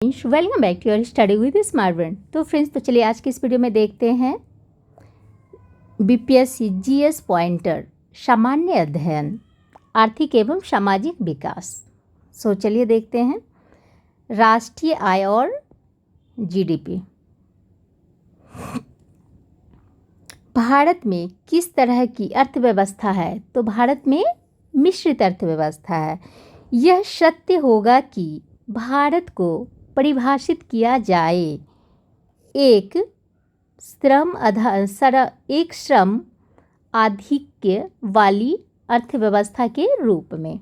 Welcome back to your study with smart brain. तो friends, तो चलिए आज की इस वीडियो में देखते हैं बीपीएससी जीएस पॉइंटर सामान्य अध्ययन आर्थिक एवं सामाजिक विकास। चलिए देखते हैं राष्ट्रीय आय और जीडीपी। भारत में किस तरह की अर्थव्यवस्था है? तो भारत में मिश्रित अर्थव्यवस्था है। यह सत्य होगा कि भारत को परिभाषित किया जाए एक श्रम आधिक्य वाली अर्थव्यवस्था के रूप में।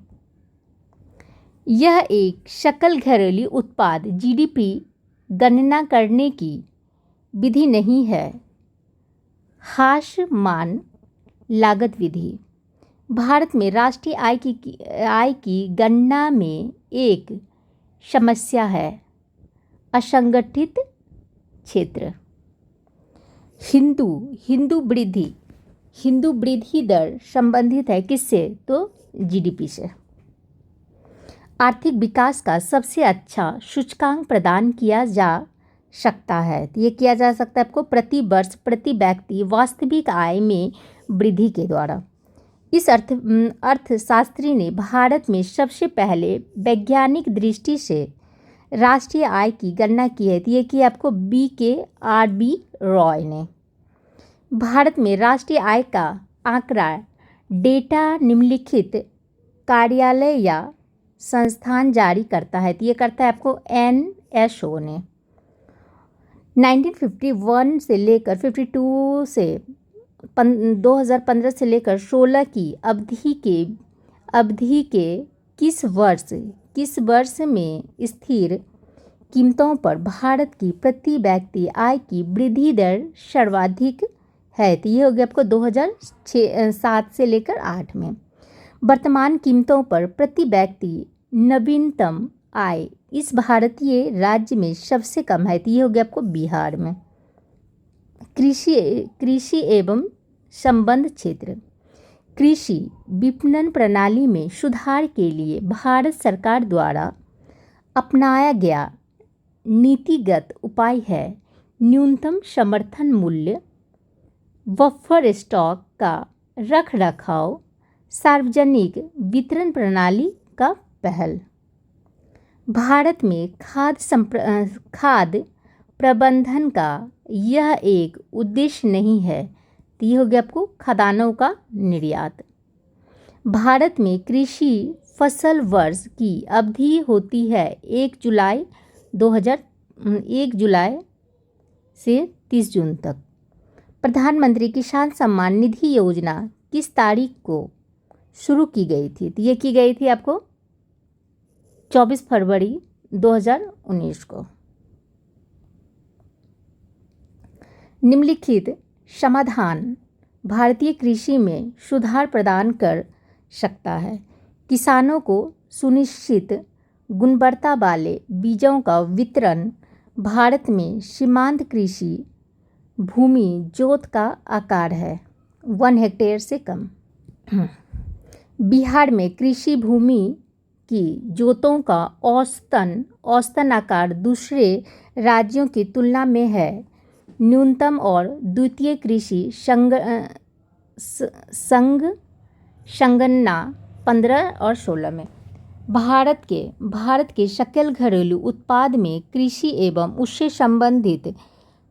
यह एक सकल घरेलू उत्पाद जीडीपी गणना करने की विधि नहीं है, हाशमान लागत विधि। भारत में राष्ट्रीय आय की गणना में एक समस्या है असंगठित क्षेत्र। हिंदू वृद्धि दर संबंधित है किससे? तो जीडीपी से। आर्थिक विकास का सबसे अच्छा सूचकांक प्रदान किया जा सकता है। तो ये किया जा सकता है आपको प्रति वर्ष प्रति व्यक्ति वास्तविक आय में वृद्धि के द्वारा। इस अर्थशास्त्री ने भारत में सबसे पहले वैज्ञानिक दृष्टि से राष्ट्रीय आय की गणना की है। ये की आपको BKRB रॉय ने। भारत में राष्ट्रीय आय का आंकड़ा डेटा निम्नलिखित कार्यालय या संस्थान जारी करता है। तो ये करता है आपको NSO ने। 1951 से लेकर 52 से 2015 से लेकर 16 की अवधि के किस वर्ष में स्थिर कीमतों पर भारत की प्रति व्यक्ति आय की वृद्धि दर सर्वाधिक है? तो ये हो गया आपको 2007 से लेकर 8 में। वर्तमान कीमतों पर प्रति व्यक्ति नवीनतम आय इस भारतीय राज्य में सबसे कम है। तो ये हो गया आपको बिहार में। कृषि एवं संबंध क्षेत्र। कृषि विपणन प्रणाली में सुधार के लिए भारत सरकार द्वारा अपनाया गया नीतिगत उपाय है न्यूनतम समर्थन मूल्य, बफर स्टॉक का रखरखाव, सार्वजनिक वितरण प्रणाली का पहल। भारत में खाद्य प्रबंधन का यह एक उद्देश्य नहीं है। तो ये हो गया आपको खदानों का निर्यात। भारत में कृषि फसल वर्ष की अवधि होती है 1 जुलाई से 30 जून तक। प्रधानमंत्री किसान सम्मान निधि योजना किस तारीख को शुरू की गई थी? तो ये की गई थी आपको 24 फरवरी 2019 को। निम्नलिखित समाधान भारतीय कृषि में सुधार प्रदान कर सकता है। किसानों को सुनिश्चित गुणवत्ता वाले बीजों का वितरण। भारत में सीमांत कृषि भूमि जोत का आकार है 1 हेक्टेयर से कम। बिहार में कृषि भूमि की जोतों का औसतन आकार दूसरे राज्यों की तुलना में है न्यूनतम और द्वितीय कृषि संगणना 15 और 16 में। भारत के सकल घरेलू उत्पाद में कृषि एवं उससे संबंधित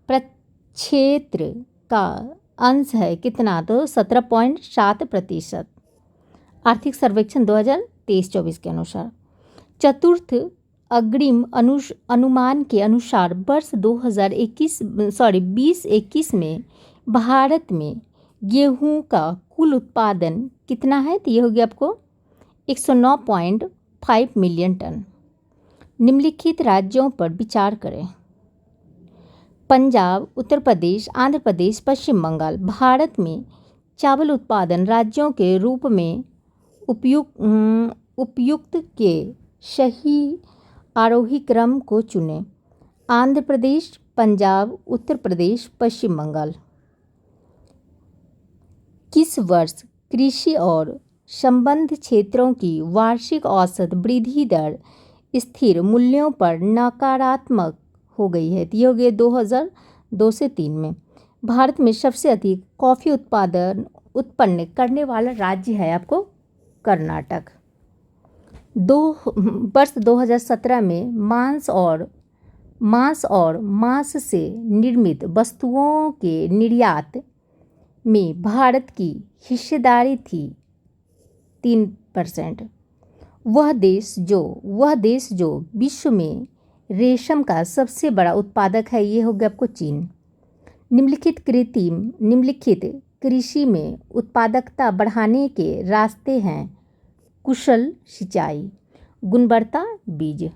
प्रक्षेत्र का अंश है कितना? तो 17.7%। आर्थिक सर्वेक्षण 2023-24 के अनुसार। चतुर्थ अग्रिम अनुमान के अनुसार वर्ष 2021 में भारत में गेहूं का कुल उत्पादन कितना है? तो ये हो गया आपको 109.5 मिलियन टन। निम्नलिखित राज्यों पर विचार करें। पंजाब, उत्तर प्रदेश, आंध्र प्रदेश, पश्चिम बंगाल। भारत में चावल उत्पादन राज्यों के रूप में उपयुक्त के सही आरोही क्रम को चुनें। आंध्र प्रदेश, पंजाब, उत्तर प्रदेश, पश्चिम बंगाल। किस वर्ष कृषि और संबद्ध क्षेत्रों की वार्षिक औसत वृद्धि दर स्थिर मूल्यों पर नकारात्मक हो गई है। तो ये हो गया 2002 से 3 में। भारत में सबसे अधिक कॉफ़ी उत्पन्न करने वाला राज्य है आपको कर्नाटक। वर्ष 2017 में मांस से निर्मित वस्तुओं के निर्यात में भारत की हिस्सेदारी थी 3%। वह देश जो विश्व में रेशम का सबसे बड़ा उत्पादक है, ये हो गया आपको चीन। निम्नलिखित कृषि में उत्पादकता बढ़ाने के रास्ते हैं: कुशल सिंचाई, गुणवत्ता बीज,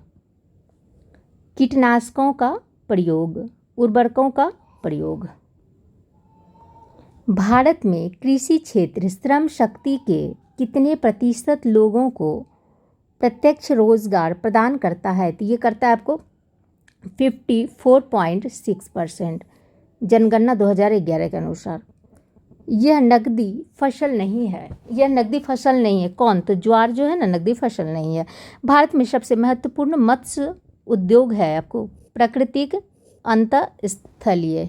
कीटनाशकों का प्रयोग, उर्वरकों का प्रयोग। भारत में कृषि क्षेत्र श्रम शक्ति के कितने प्रतिशत लोगों को प्रत्यक्ष रोजगार प्रदान करता है? तो ये करता है आपको 54.6%, जनगणना 2011 के अनुसार। यह नकदी फसल नहीं है। कौन? तो ज्वार जो है ना, नकदी फसल नहीं है। भारत में सबसे महत्वपूर्ण मत्स्य उद्योग है आपको प्राकृतिक अंतःस्थलीय।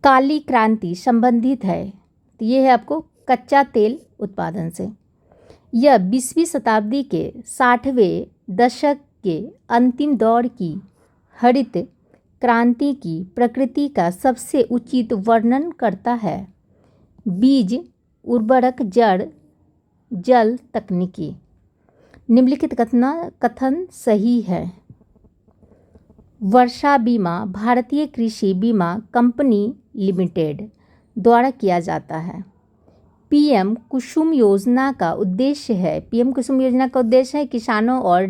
काली क्रांति संबंधित है, तो ये है आपको कच्चा तेल उत्पादन से। यह 20वीं शताब्दी के 60वें दशक के अंतिम दौर की हरित क्रांति की प्रकृति का सबसे उचित वर्णन करता है। बीज, उर्वरक, जल तकनीकी। निम्नलिखित कथन सही है। वर्षा बीमा भारतीय कृषि बीमा कंपनी लिमिटेड द्वारा किया जाता है। पीएम कुसुम योजना का उद्देश्य है किसानों और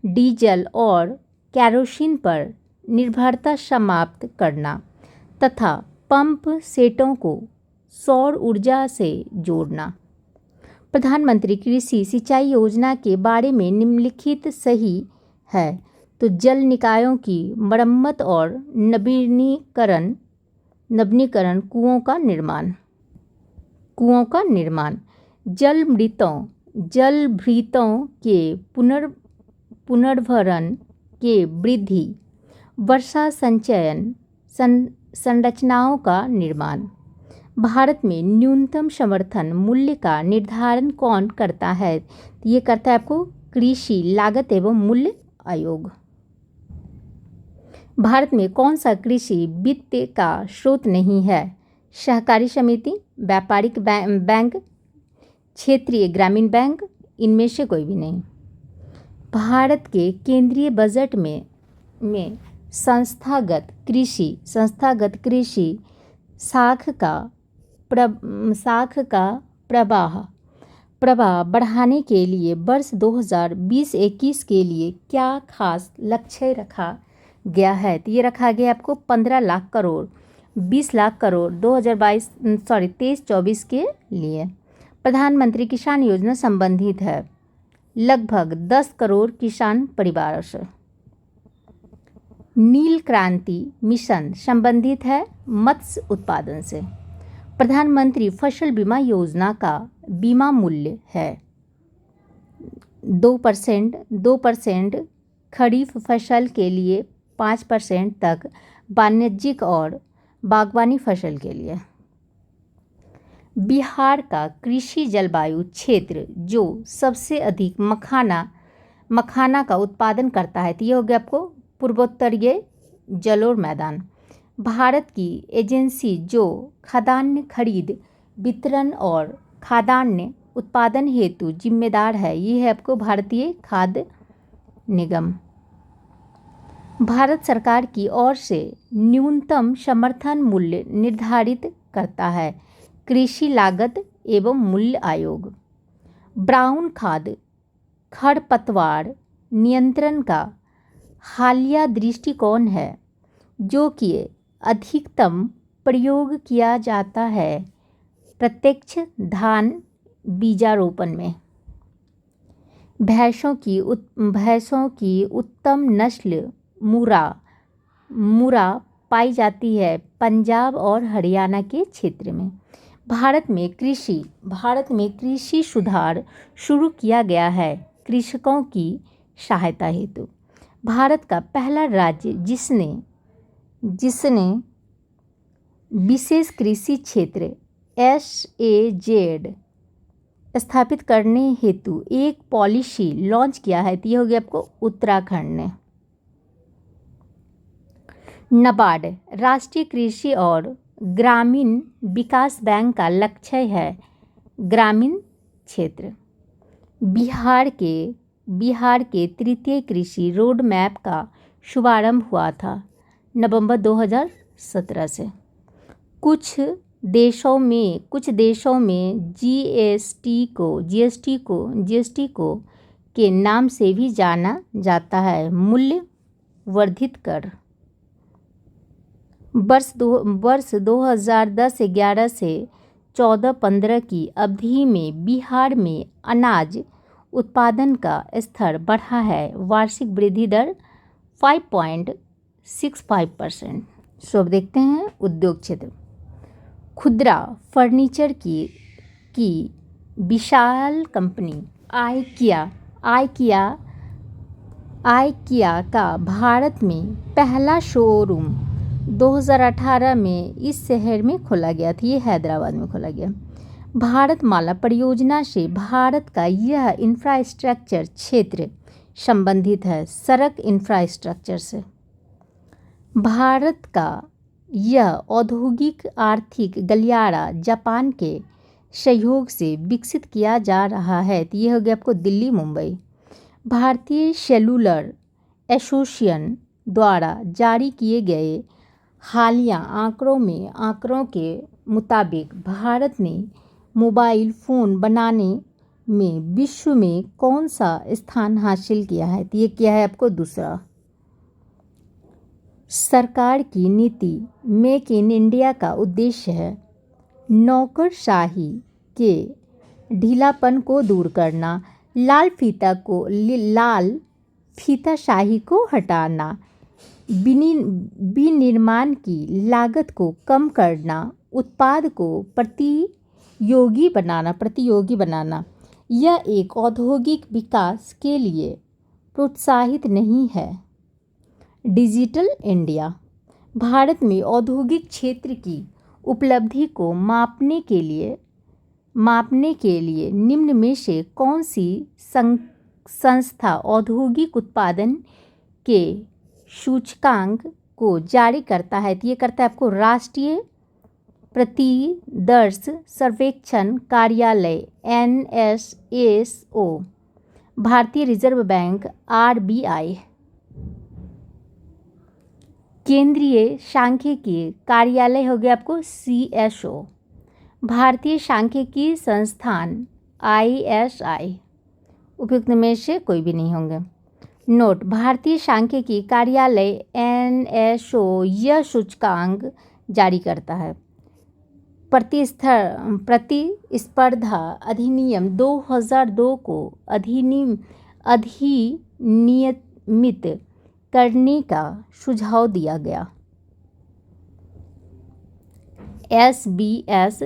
डीजल और केरोसिन पर निर्भरता समाप्त करना तथा पंप सेटों को सौर ऊर्जा से जोड़ना। प्रधानमंत्री कृषि सिंचाई योजना के बारे में निम्नलिखित सही है। तो जल निकायों की मरम्मत और नवीनीकरण, कुओं का निर्माण, जल भृतों के पुनर्भरण के वृद्धि, वर्षा संचयन संरचनाओं का निर्माण। भारत में न्यूनतम समर्थन मूल्य का निर्धारण कौन करता है? ये करता है आपको कृषि लागत एवं मूल्य आयोग। भारत में कौन सा कृषि वित्त का स्रोत नहीं है? सहकारी समिति, व्यापारिक बैंक, क्षेत्रीय ग्रामीण बैंक, इनमें से कोई भी नहीं। भारत के केंद्रीय बजट में संस्थागत कृषि साख का प्रवाह बढ़ाने के लिए वर्ष 2020-21 के लिए क्या खास लक्ष्य रखा गया है? तो ये रखा गया आपको 15 लाख करोड़, 20 लाख करोड़ 2023-24 के लिए। प्रधानमंत्री किसान योजना संबंधित है लगभग 10 करोड़ किसान परिवारों से। नील क्रांति मिशन संबंधित है मत्स्य उत्पादन से। प्रधानमंत्री फसल बीमा योजना का बीमा मूल्य है 2% खरीफ फसल के लिए, 5% तक वाणिज्यिक और बागवानी फसल के लिए। बिहार का कृषि जलवायु क्षेत्र जो सबसे अधिक मखाना का उत्पादन करता है, तो ये हो गया आपको पूर्वोत्तरीय जलोढ़ मैदान। भारत की एजेंसी जो खाद्यान्न खरीद, वितरण और खाद्यान्न उत्पादन हेतु जिम्मेदार है, ये है आपको भारतीय खाद्य निगम। भारत सरकार की ओर से न्यूनतम समर्थन मूल्य निर्धारित करता है कृषि लागत एवं मूल्य आयोग। ब्राउन खाद खरपतवार नियंत्रण का हालिया दृष्टिकोण है जो कि अधिकतम प्रयोग किया जाता है प्रत्यक्ष धान बीजारोपण में। भैंसों की उत्तम नस्ल मुरा पाई जाती है पंजाब और हरियाणा के क्षेत्र में। भारत में कृषि सुधार शुरू किया गया है कृषकों की सहायता हेतु। भारत का पहला राज्य जिसने विशेष कृषि क्षेत्र SAZ स्थापित करने हेतु एक पॉलिसी लॉन्च किया है, तो ये हो गया आपको उत्तराखंड ने। नाबार्ड राष्ट्रीय कृषि और ग्रामीण विकास बैंक का लक्ष्य है ग्रामीण क्षेत्र। बिहार के तृतीय कृषि रोड मैप का शुभारंभ हुआ था नवंबर 2017 से। कुछ देशों में जीएसटी को के नाम से भी जाना जाता है, मूल्य वर्धित कर। वर्ष 2010-11 से 14-15 की अवधि में बिहार में अनाज उत्पादन का स्तर बढ़ा है, वार्षिक वृद्धि दर 5.65%। सो अब देखते हैं उद्योग क्षेत्र। खुदरा फर्नीचर की विशाल कंपनी आइकिया का भारत में पहला शोरूम 2018 में इस शहर में खोला गया था। ये हैदराबाद में खोला गया। भारतमाला परियोजना से भारत का यह इंफ्रास्ट्रक्चर क्षेत्र संबंधित है सड़क इंफ्रास्ट्रक्चर से। भारत का यह औद्योगिक आर्थिक गलियारा जापान के सहयोग से विकसित किया जा रहा है, तो यह हो गया आपको दिल्ली मुंबई। भारतीय सेलुलर एसोसिएशन द्वारा जारी किए गए हालिया आंकड़ों के मुताबिक भारत ने मोबाइल फ़ोन बनाने में विश्व में कौन सा स्थान हासिल किया है, तो ये क्या है आपको दूसरा। सरकार की नीति मेक इन इंडिया का उद्देश्य है नौकरशाही के ढीलापन को दूर करना, लाल फीताशाही को हटाना, विनिर्माण की लागत को कम करना, उत्पाद को प्रतियोगी बनाना। यह एक औद्योगिक विकास के लिए प्रोत्साहित नहीं है। डिजिटल इंडिया भारत में औद्योगिक क्षेत्र की उपलब्धि को मापने के लिए निम्न में से कौन सी संस्था औद्योगिक उत्पादन के सूचकांक को जारी करता है, तो ये करता है आपको राष्ट्रीय प्रतिदर्श सर्वेक्षण कार्यालय NSSO, भारतीय रिजर्व बैंक RBI, केंद्रीय सांख्यिकी कार्यालय हो गया आपको CSO, भारतीय सांख्यिकी संस्थान ISI। उपयुक्त में से कोई भी नहीं होंगे। नोट भारतीय सांख्यिकी कार्यालय NSO यह सूचकांक जारी करता है। प्रतिस्पर्धा अधिनियम 2002 को अधिनियमित करने का सुझाव दिया गया। SBS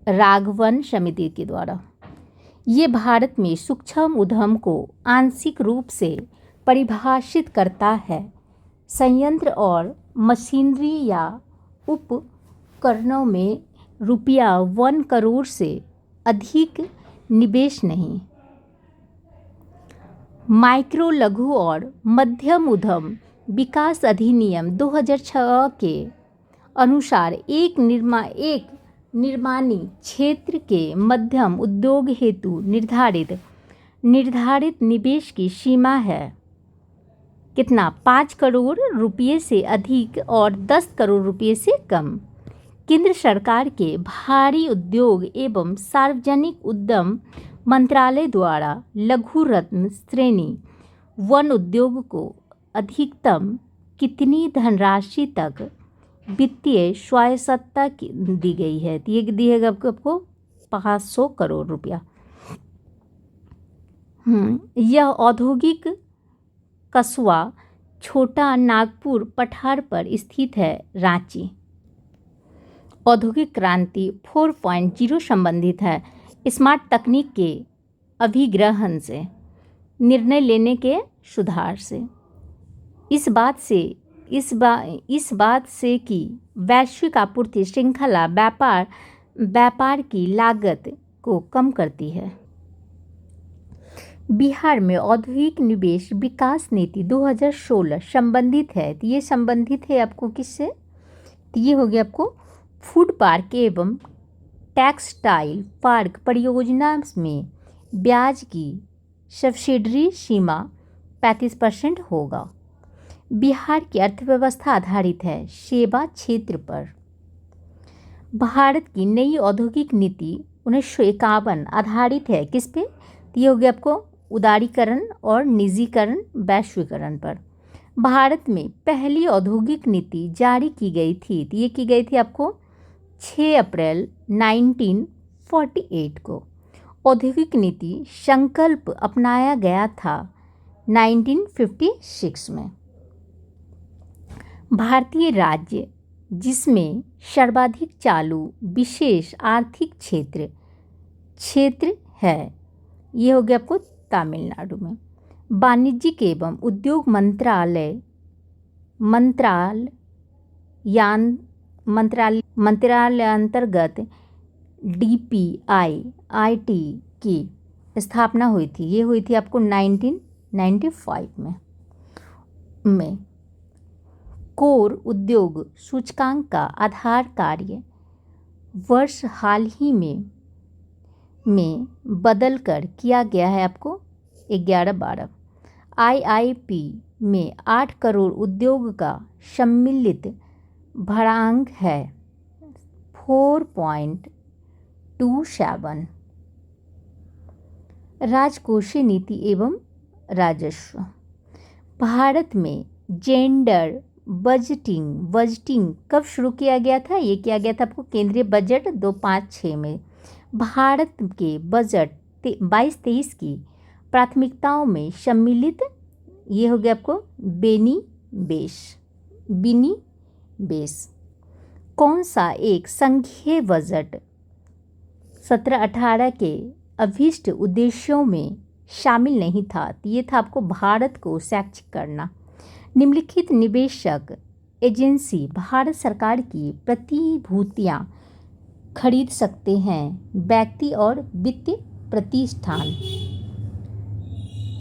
राघवन समिति के द्वारा। ये भारत में सूक्ष्म उद्यम को आंशिक रूप से परिभाषित करता है। संयंत्र और मशीनरी या उपकरणों में ₹1 करोड़ से अधिक निवेश नहीं। माइक्रो लघु और मध्यम उद्यम विकास अधिनियम 2006 के अनुसार एक निर्माणी क्षेत्र के मध्यम उद्योग हेतु निर्धारित निवेश की सीमा है कितना 5 करोड़ रुपये से अधिक और 10 करोड़ रुपये से कम। केंद्र सरकार के भारी उद्योग एवं सार्वजनिक उद्यम मंत्रालय द्वारा लघु रत्न श्रेणी वन उद्योग को अधिकतम कितनी धनराशि तक वित्तीय स्वायत्तता दी गई है, तो ये दिएगा आपको 500 करोड़ रुपया। यह औद्योगिक कस्बा छोटा नागपुर पठार पर स्थित है। रांची औद्योगिक क्रांति 4.0 संबंधित है स्मार्ट तकनीक के अभिग्रहण से। निर्णय लेने के सुधार से। इस बात से कि वैश्विक आपूर्ति श्रृंखला व्यापार की लागत को कम करती है। बिहार में औद्योगिक निवेश विकास नीति 2016 संबंधित है। तो ये संबंधित है आपको किससे? तो ये हो गया आपको फूड पार्क एवं टेक्सटाइल पार्क परियोजना में ब्याज की सब्सिडरी सीमा 35% होगा। बिहार की अर्थव्यवस्था आधारित है सेवा क्षेत्र पर। भारत की नई औद्योगिक नीति 1951 आधारित है किस पे? ये हो गया आपको उदारीकरण और निजीकरण वैश्वीकरण पर। भारत में पहली औद्योगिक नीति जारी की गई थी। तो ये की गई थी आपको 6 अप्रैल 1948 को। औद्योगिक नीति संकल्प अपनाया गया था 1956 में। भारतीय राज्य जिसमें सर्वाधिक चालू विशेष आर्थिक क्षेत्र है, ये हो गया आपको तमिलनाडु में। वाणिज्यिक एवं उद्योग मंत्रालय अंतर्गत DPIIT की स्थापना हुई थी। ये हुई थी आपको 1995 में। कोर उद्योग सूचकांक का आधार कार्य वर्ष हाल ही में बदल कर किया गया है आपको 11-12। IIP में 8 करोड़ उद्योग का सम्मिलित भरांक है 4.27। राजकोषीय नीति एवं राजस्व। भारत में जेंडर बजटिंग कब शुरू किया गया था? ये किया गया था आपको केंद्रीय बजट 2005-06 में। भारत के बजट 22-23 की प्राथमिकताओं में सम्मिलित, ये हो गया आपको विनिवेश। कौन सा एक संघीय बजट 17-18 के अभीष्ट उद्देश्यों में शामिल नहीं था? तो ये था आपको भारत को शैक्षिक करना। निम्नलिखित निवेशक एजेंसी भारत सरकार की प्रतिभूतियां खरीद सकते हैं। व्यक्ति और वित्तीय प्रतिष्ठान।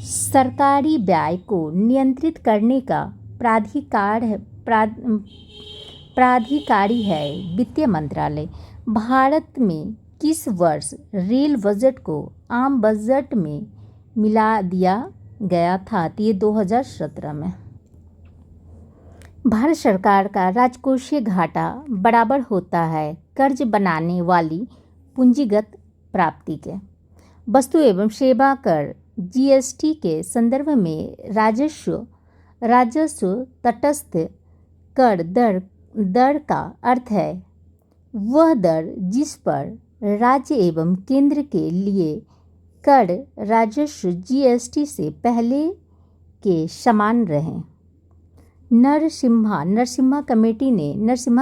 सरकारी व्यय को नियंत्रित करने का प्राधिकारी है वित्त मंत्रालय। भारत में किस वर्ष रेल बजट को आम बजट में मिला दिया गया था? तो ये 2017 में। भारत सरकार का राजकोषीय घाटा बराबर होता है कर्ज बनाने वाली पूंजीगत प्राप्ति के। वस्तु एवं सेवा कर GST के संदर्भ में राजस्व तटस्थ कर दर का अर्थ है वह दर जिस पर राज्य एवं केंद्र के लिए कर राजस्व GST से पहले के समान रहे। नरसिम्हा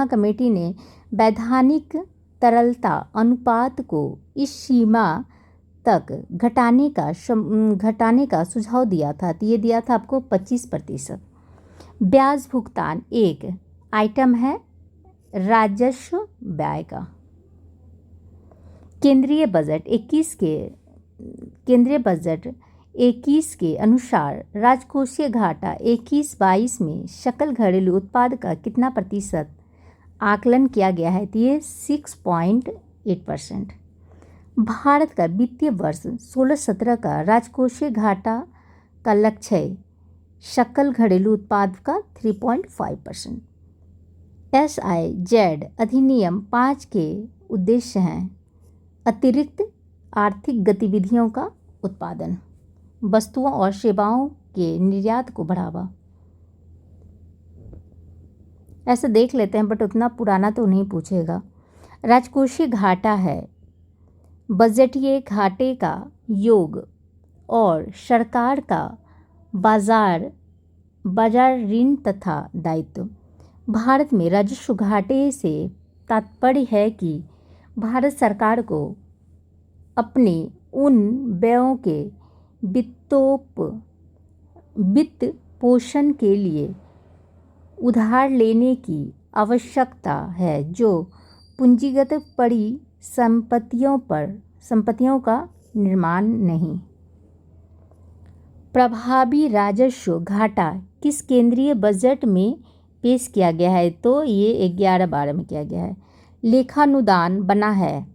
कमेटी ने वैधानिक तरलता अनुपात को इस सीमा तक घटाने का सुझाव दिया था। तो ये दिया था आपको 25%। ब्याज भुगतान एक आइटम है राजस्व व्यय का। केंद्रीय बजट 21 के अनुसार राजकोषीय घाटा 21-22 में सकल घरेलू उत्पाद का कितना प्रतिशत आकलन किया गया है? तो ये 6.8%। भारत का वित्तीय वर्ष 16-17 का राजकोषीय घाटा का लक्ष्य सकल घरेलू उत्पाद का 3.5%। SIZ अधिनियम 5 के उद्देश्य हैं अतिरिक्त आर्थिक गतिविधियों का उत्पादन, वस्तुओं और सेवाओं के निर्यात को बढ़ावा। ऐसे देख लेते हैं बट उतना पुराना तो नहीं पूछेगा। राजकोषीय घाटा है बजटीय घाटे का योग और सरकार का बाजार ऋण तथा दायित्व। भारत में राजस्व घाटे से तात्पर्य है कि भारत सरकार को अपने उन व्ययों के वित्त पोषण के लिए उधार लेने की आवश्यकता है, जो पूंजीगत संपत्तियों का निर्माण नहीं। प्रभावी राजस्व घाटा किस केंद्रीय बजट में पेश किया गया है? तो ये 11-12 में किया गया है। लेखानुदान बना है।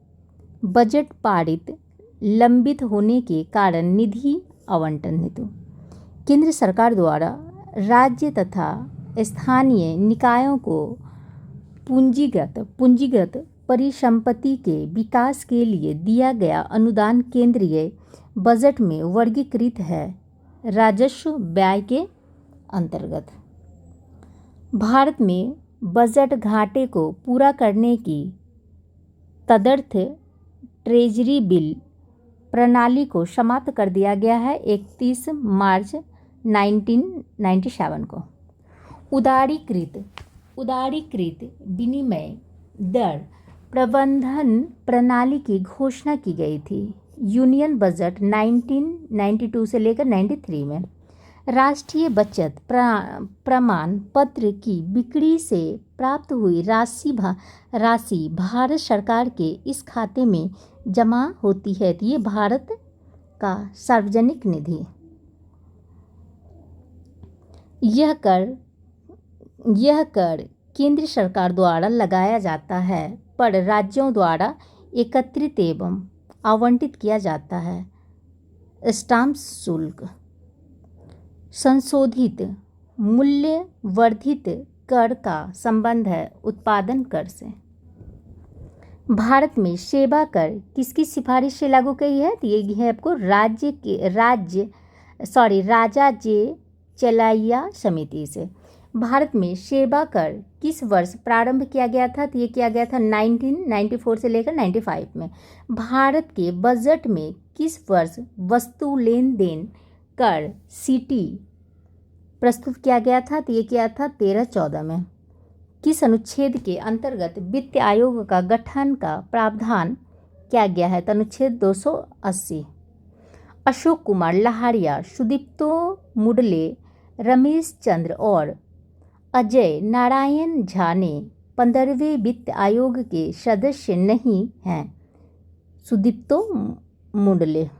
बजट पारित लंबित होने के कारण निधि आवंटन हेतु केंद्र सरकार द्वारा राज्य तथा स्थानीय निकायों को पूंजीगत परिसंपत्ति के विकास के लिए दिया गया अनुदान केंद्रीय बजट में वर्गीकृत है राजस्व व्यय के अंतर्गत। भारत में बजट घाटे को पूरा करने की तदर्थ ट्रेजरी बिल प्रणाली को समाप्त कर दिया गया है 31 मार्च 1997 को। उदारीकृत विनिमय दर प्रबंधन प्रणाली की घोषणा की गई थी यूनियन बजट 1992 से लेकर 93 में। राष्ट्रीय बचत प्रमाण पत्र की बिक्री से प्राप्त हुई राशि भारत सरकार के इस खाते में जमा होती है। तो ये भारत का सार्वजनिक निधि। यह कर केंद्र सरकार द्वारा लगाया जाता है पर राज्यों द्वारा एकत्रित एवं आवंटित किया जाता है। स्टाम्प शुल्क संशोधित मूल्य वर्धित कर का संबंध है उत्पादन कर से। भारत में सेवा कर किसकी सिफारिश से लागू की है? तो ये है आपको राजा जे चलाइया समिति से। भारत में सेवा कर किस वर्ष प्रारंभ किया गया था? तो ये किया गया था 1994 से लेकर 95 में। भारत के बजट में किस वर्ष वस्तु लेन देन कर सीटी प्रस्तुत किया गया था? तो ये किया था 13-14 में। किस अनुच्छेद के अंतर्गत वित्त आयोग का गठन का प्रावधान किया गया है? तो अनुच्छेद 280। अशोक कुमार लहारिया, सुदीप्तो मुडले, रमेश चंद्र और अजय नारायण झा ने 15वें वित्त आयोग के सदस्य नहीं हैं। सुदीप्तो मुडले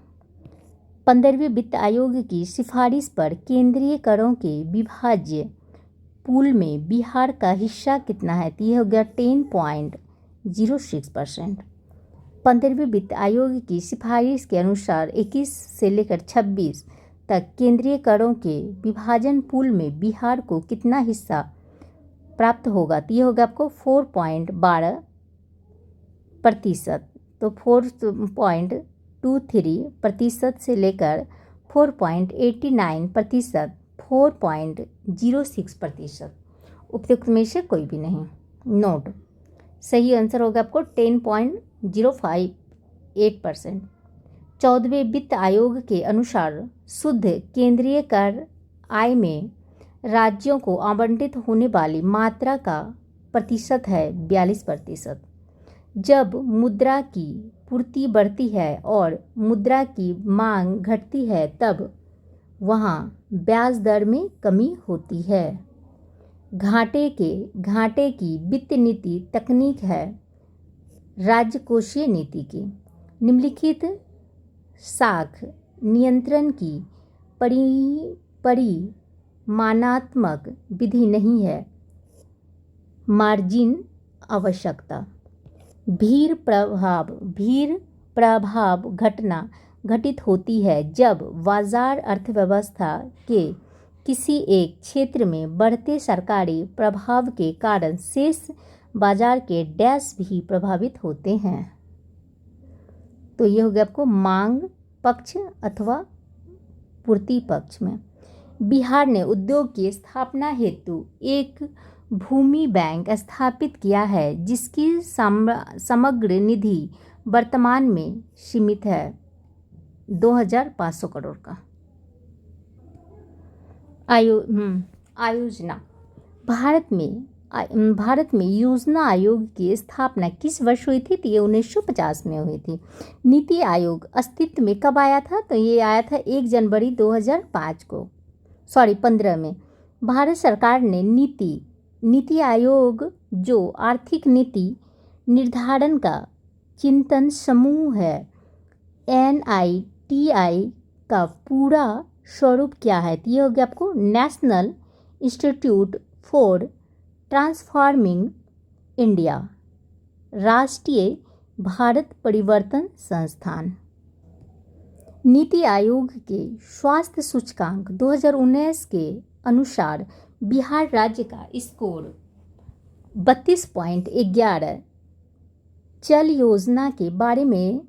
15वें वित्त आयोग की सिफारिश पर केंद्रीय करों के विभाज्य पूल में बिहार का हिस्सा कितना है? तो यह हो गया 10.06%। 15वें वित्त आयोग की सिफारिश के अनुसार 21 से लेकर 26 तक केंद्रीय करों के विभाजन पूल में बिहार को कितना हिस्सा प्राप्त होगा? तो ये होगा आपको 4.12%। तो 4.23% से लेकर 4.89%, 4.06%। उपयुक्त में से कोई भी नहीं। नोट सही आंसर होगा आपको 10.058%। 14वें वित्त आयोग के अनुसार शुद्ध केंद्रीय कर आय में राज्यों को आवंटित होने वाली मात्रा का प्रतिशत है 42%। जब मुद्रा की पूर्ति बढ़ती है और मुद्रा की मांग घटती है तब वहाँ ब्याज दर में कमी होती है। घाटे की वित्त नीति तकनीक है राजकोषीय नीति की। निम्नलिखित साख नियंत्रण की परिमाणात्मक विधि नहीं है। मार्जिन आवश्यकता। भीड़ प्रभाव घटना घटित होती है जब बाजार अर्थव्यवस्था के किसी एक क्षेत्र में बढ़ते सरकारी प्रभाव के कारण शेष बाजार के डैश भी प्रभावित होते हैं। तो ये हो गया आपको मांग पक्ष अथवा पूर्ति पक्ष में। बिहार ने उद्योग की स्थापना हेतु एक भूमि बैंक स्थापित किया है जिसकी समग्र निधि वर्तमान में सीमित है 2500 करोड़ का। आयोजना। भारत में भारत में योजना आयोग की स्थापना किस वर्ष हुई थी? तो ये 1950 में हुई थी। नीति आयोग अस्तित्व में कब आया था? तो ये आया था 1 जनवरी 2005 को, 15 में। भारत सरकार ने नीति आयोग जो आर्थिक नीति निर्धारण का चिंतन समूह है, NITI का पूरा स्वरूप क्या है? तो ये हो गया आपको national institute for transforming India, राष्ट्रीय भारत परिवर्तन संस्थान। नीति आयोग के स्वास्थ्य सूचकांक 2019 के अनुसार बिहार राज्य का स्कोर 32.11। जल योजना के बारे में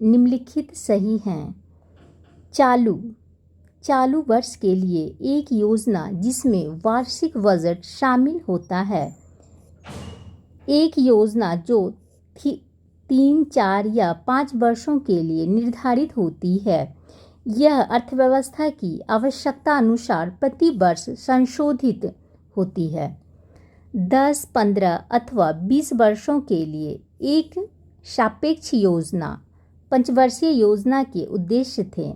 निम्नलिखित सही हैं। चालू वर्ष के लिए एक योजना जिसमें वार्षिक बजट शामिल होता है। एक योजना जो 3, 4 या 5 वर्षों के लिए निर्धारित होती है। यह अर्थव्यवस्था की आवश्यकता अनुसार प्रति वर्ष संशोधित होती है। 10, 15 अथवा 20 वर्षों के लिए एक सापेक्ष योजना। पंचवर्षीय योजना के उद्देश्य थे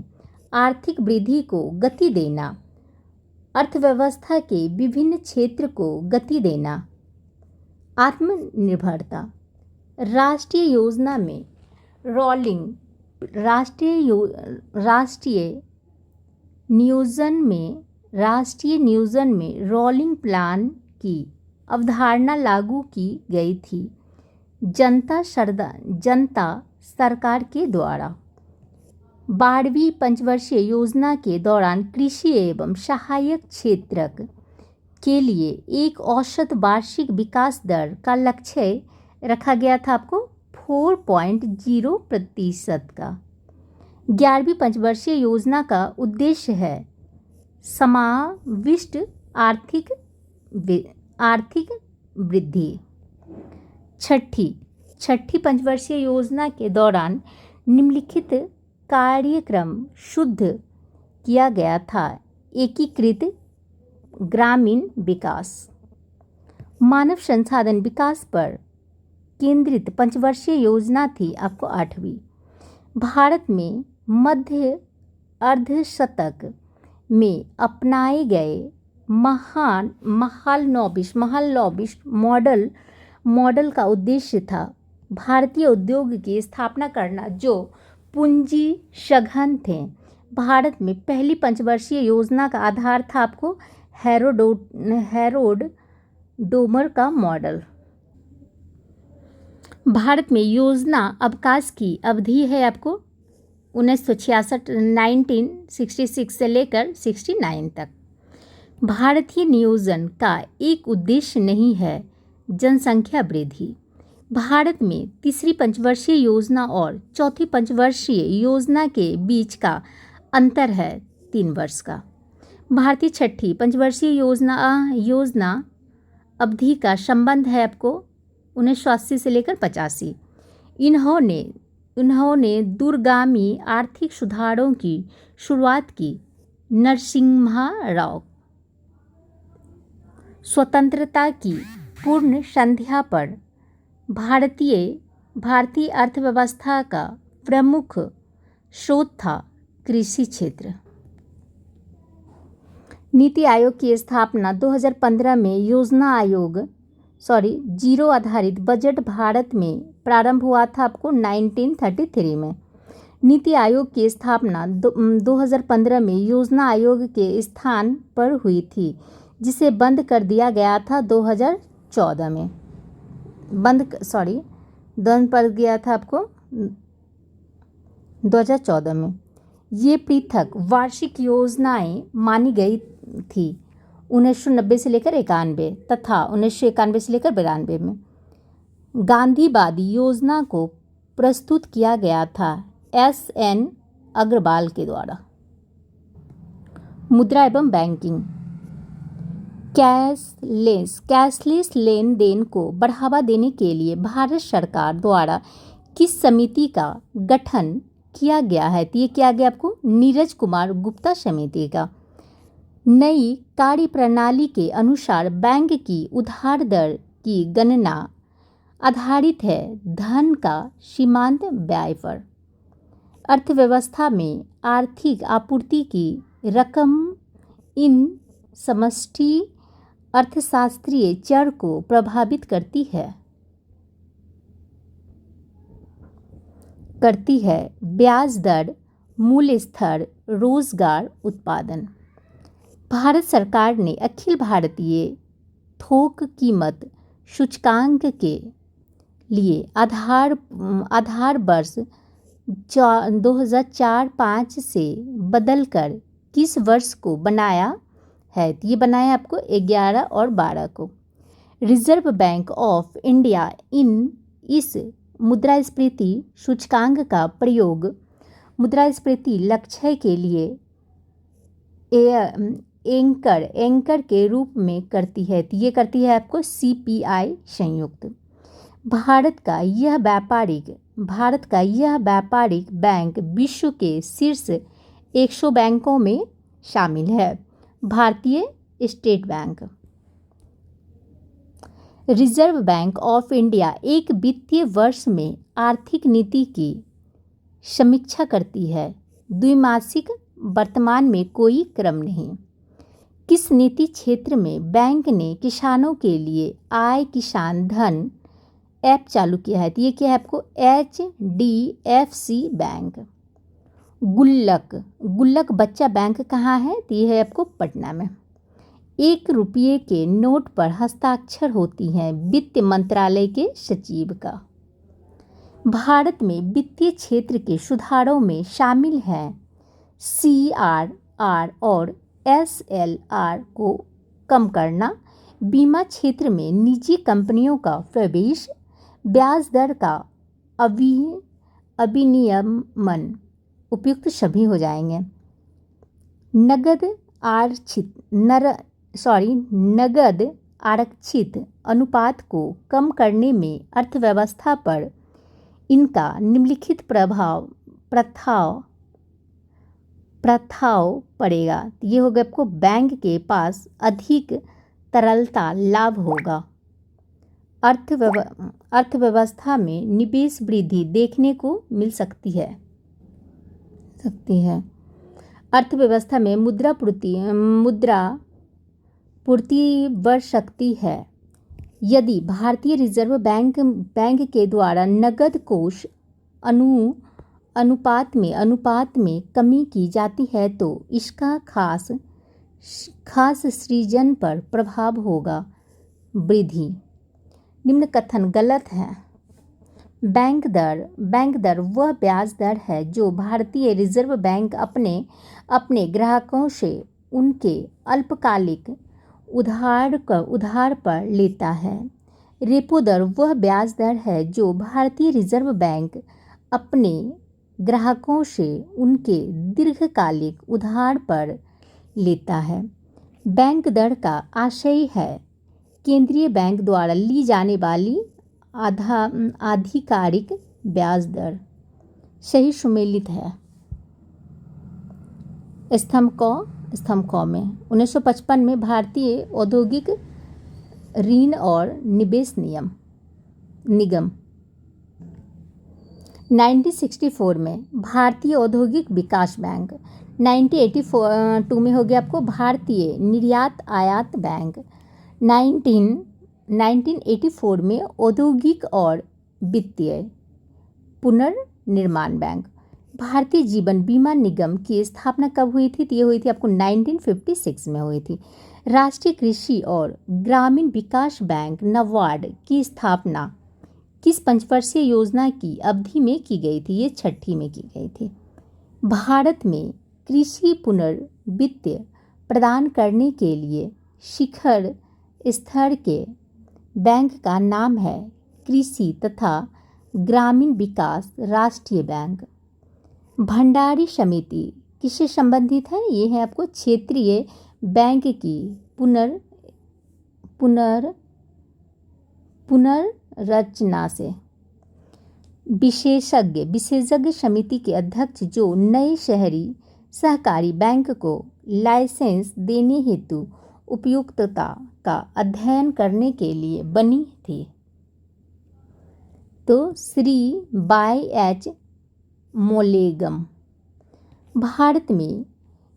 आर्थिक वृद्धि को गति देना, अर्थव्यवस्था के विभिन्न क्षेत्र को गति देना, आत्मनिर्भरता। राष्ट्रीय योजना में राष्ट्रीय नियोजन में रोलिंग प्लान की अवधारणा लागू की गई थी जनता सरकार के द्वारा। 12वीं पंचवर्षीय योजना के दौरान कृषि एवं सहायक क्षेत्र के लिए एक औसत वार्षिक विकास दर का लक्ष्य रखा गया था आपको 4.0% का। 11वीं पंचवर्षीय योजना का उद्देश्य है समाविष्ट आर्थिक वृद्धि। छठी पंचवर्षीय योजना के दौरान निम्नलिखित कार्यक्रम शुद्ध किया गया था। एकीकृत ग्रामीण विकास, मानव संसाधन विकास पर केंद्रित पंचवर्षीय योजना थी आपको 8वीं। भारत में मध्य अर्धशतक में अपनाए गए महालनोबिस मॉडल का उद्देश्य था भारतीय उद्योग की स्थापना करना जो पूंजी सघन थे। भारत में पहली पंचवर्षीय योजना का आधार था आपको हैरोड डोमर का मॉडल। भारत में योजना अवकाश की अवधि है आपको 1966 से लेकर 69 तक। भारतीय नियोजन का एक उद्देश्य नहीं है जनसंख्या वृद्धि। भारत में तीसरी पंचवर्षीय योजना और चौथी पंचवर्षीय योजना के बीच का अंतर है 3 वर्ष का। भारतीय छठी पंचवर्षीय योजना अवधि का संबंध है आपको 1980 से लेकर 85। इन्होंने दूरगामी आर्थिक सुधारों की शुरुआत की। नरसिम्हा राव स्वतंत्रता की पूर्ण संध्या पर भारतीय अर्थव्यवस्था का प्रमुख स्रोत था कृषि क्षेत्र। नीति आयोग की स्थापना 2015 में जीरो आधारित बजट भारत में प्रारंभ हुआ था आपको 1933 में। नीति आयोग की स्थापना 2015 में योजना आयोग के स्थान पर हुई थी जिसे बंद कर दिया गया था 2014 में। बंद पर गया था आपको 2014 में। ये पृथक वार्षिक योजनाएं मानी गई थी 1990 से लेकर 91 तथा 1991 से लेकर 92 में। गांधीवादी योजना को प्रस्तुत किया गया था SN अग्रवाल के द्वारा। मुद्रा एवं बैंकिंग। कैशलेस लेन देन को बढ़ावा देने के लिए भारत सरकार द्वारा किस समिति का गठन किया गया है? तो ये किया गया आपको नीरज कुमार गुप्ता समिति का। नई कार्यप्रणाली के अनुसार बैंक की उधार दर की गणना आधारित है धन का सीमांत ब्याज पर। अर्थव्यवस्था में आर्थिक आपूर्ति की रकम इन समष्टि अर्थशास्त्रीय चर को प्रभावित करती है ब्याज दर, मूल्य स्तर, रोजगार, उत्पादन। भारत सरकार ने अखिल भारतीय थोक कीमत सूचकांक के लिए आधार वर्ष 2004-05 से बदलकर किस वर्ष को बनाया है? ये बनाया आपको 11 और 12 को। रिजर्व बैंक ऑफ इंडिया इस मुद्रास्फीति सूचकांक का प्रयोग मुद्रास्फीति लक्ष्य के लिए एंकर के रूप में करती है। ये करती है आपको CPI संयुक्त। भारत का यह व्यापारिक बैंक विश्व के शीर्ष 100 बैंकों में शामिल है। भारतीय state bank. Reserve bank of India एक वित्तीय वर्ष में आर्थिक नीति की समीक्षा करती है। द्विमासिक, वर्तमान में कोई क्रम नहीं। किस नीति क्षेत्र में बैंक ने किसानों के लिए आय किसान धन ऐप चालू किया है? तो ये क्या है आपको? HDFC bank. गुल्लक बच्चा बैंक कहाँ है? तो ये है आपको पटना में। 1 रुपये के नोट पर हस्ताक्षर होती हैं वित्त मंत्रालय के सचिव का। भारत में वित्तीय क्षेत्र के सुधारों में शामिल हैं CRR और SLR को कम करना, बीमा क्षेत्र में निजी कंपनियों का प्रवेश, ब्याज दर का अभिनियमन, उपयुक्त सभी हो जाएंगे। नगद आरक्षित अनुपात को कम करने में अर्थव्यवस्था पर इनका निम्नलिखित प्रभाव पड़ेगा। ये होगा आपको बैंक के पास अधिक तरलता लाभ होगा। अर्थव्यवस्था में निवेश वृद्धि देखने को मिल सकती है। अर्थव्यवस्था में मुद्रा पूर्ति बढ़ सकती है यदि भारतीय रिजर्व बैंक के द्वारा नकद कोष अनुपात में कमी की जाती है तो इसका खास सृजन पर प्रभाव होगा। वृद्धि। निम्न कथन गलत है। बैंक दर वह ब्याज दर है जो भारतीय रिजर्व बैंक अपने ग्राहकों से उनके अल्पकालिक उधार पर लेता है। रेपो दर वह ब्याज दर है जो भारतीय रिजर्व बैंक अपने ग्राहकों से उनके दीर्घकालिक उधार पर लेता है। बैंक दर का आशय है केंद्रीय बैंक द्वारा ली जाने वाली आधिकारिक ब्याज दर। सही सुमेलित है। स्तंभ क में 1955 में भारतीय औद्योगिक ऋण और निवेश निगम। 1964 में भारतीय औद्योगिक विकास बैंक। 1982 में हो गया आपको भारतीय निर्यात आयात बैंक। 1984 में औद्योगिक और वित्तीय पुनर्निर्माण बैंक। भारतीय जीवन बीमा निगम की स्थापना कब हुई थी? तो ये हुई थी आपको 1956 में हुई थी। राष्ट्रीय कृषि और ग्रामीण विकास बैंक नाबार्ड की स्थापना किस पंचवर्षीय योजना की अवधि में की गई थी? ये 6ठी में की गई थी। भारत में कृषि पुनर्वित्त प्रदान करने के लिए शिखर स्तर के बैंक का नाम है कृषि तथा ग्रामीण विकास राष्ट्रीय बैंक। भंडारी समिति किससे संबंधित है? ये है आपको क्षेत्रीय बैंक की पुनर्रचना से। विशेषज्ञ समिति के अध्यक्ष जो नए शहरी सहकारी बैंक को लाइसेंस देने हेतु उपयुक्तता का अध्ययन करने के लिए बनी थी? तो श्री बाई एच मोलेगम। भारत में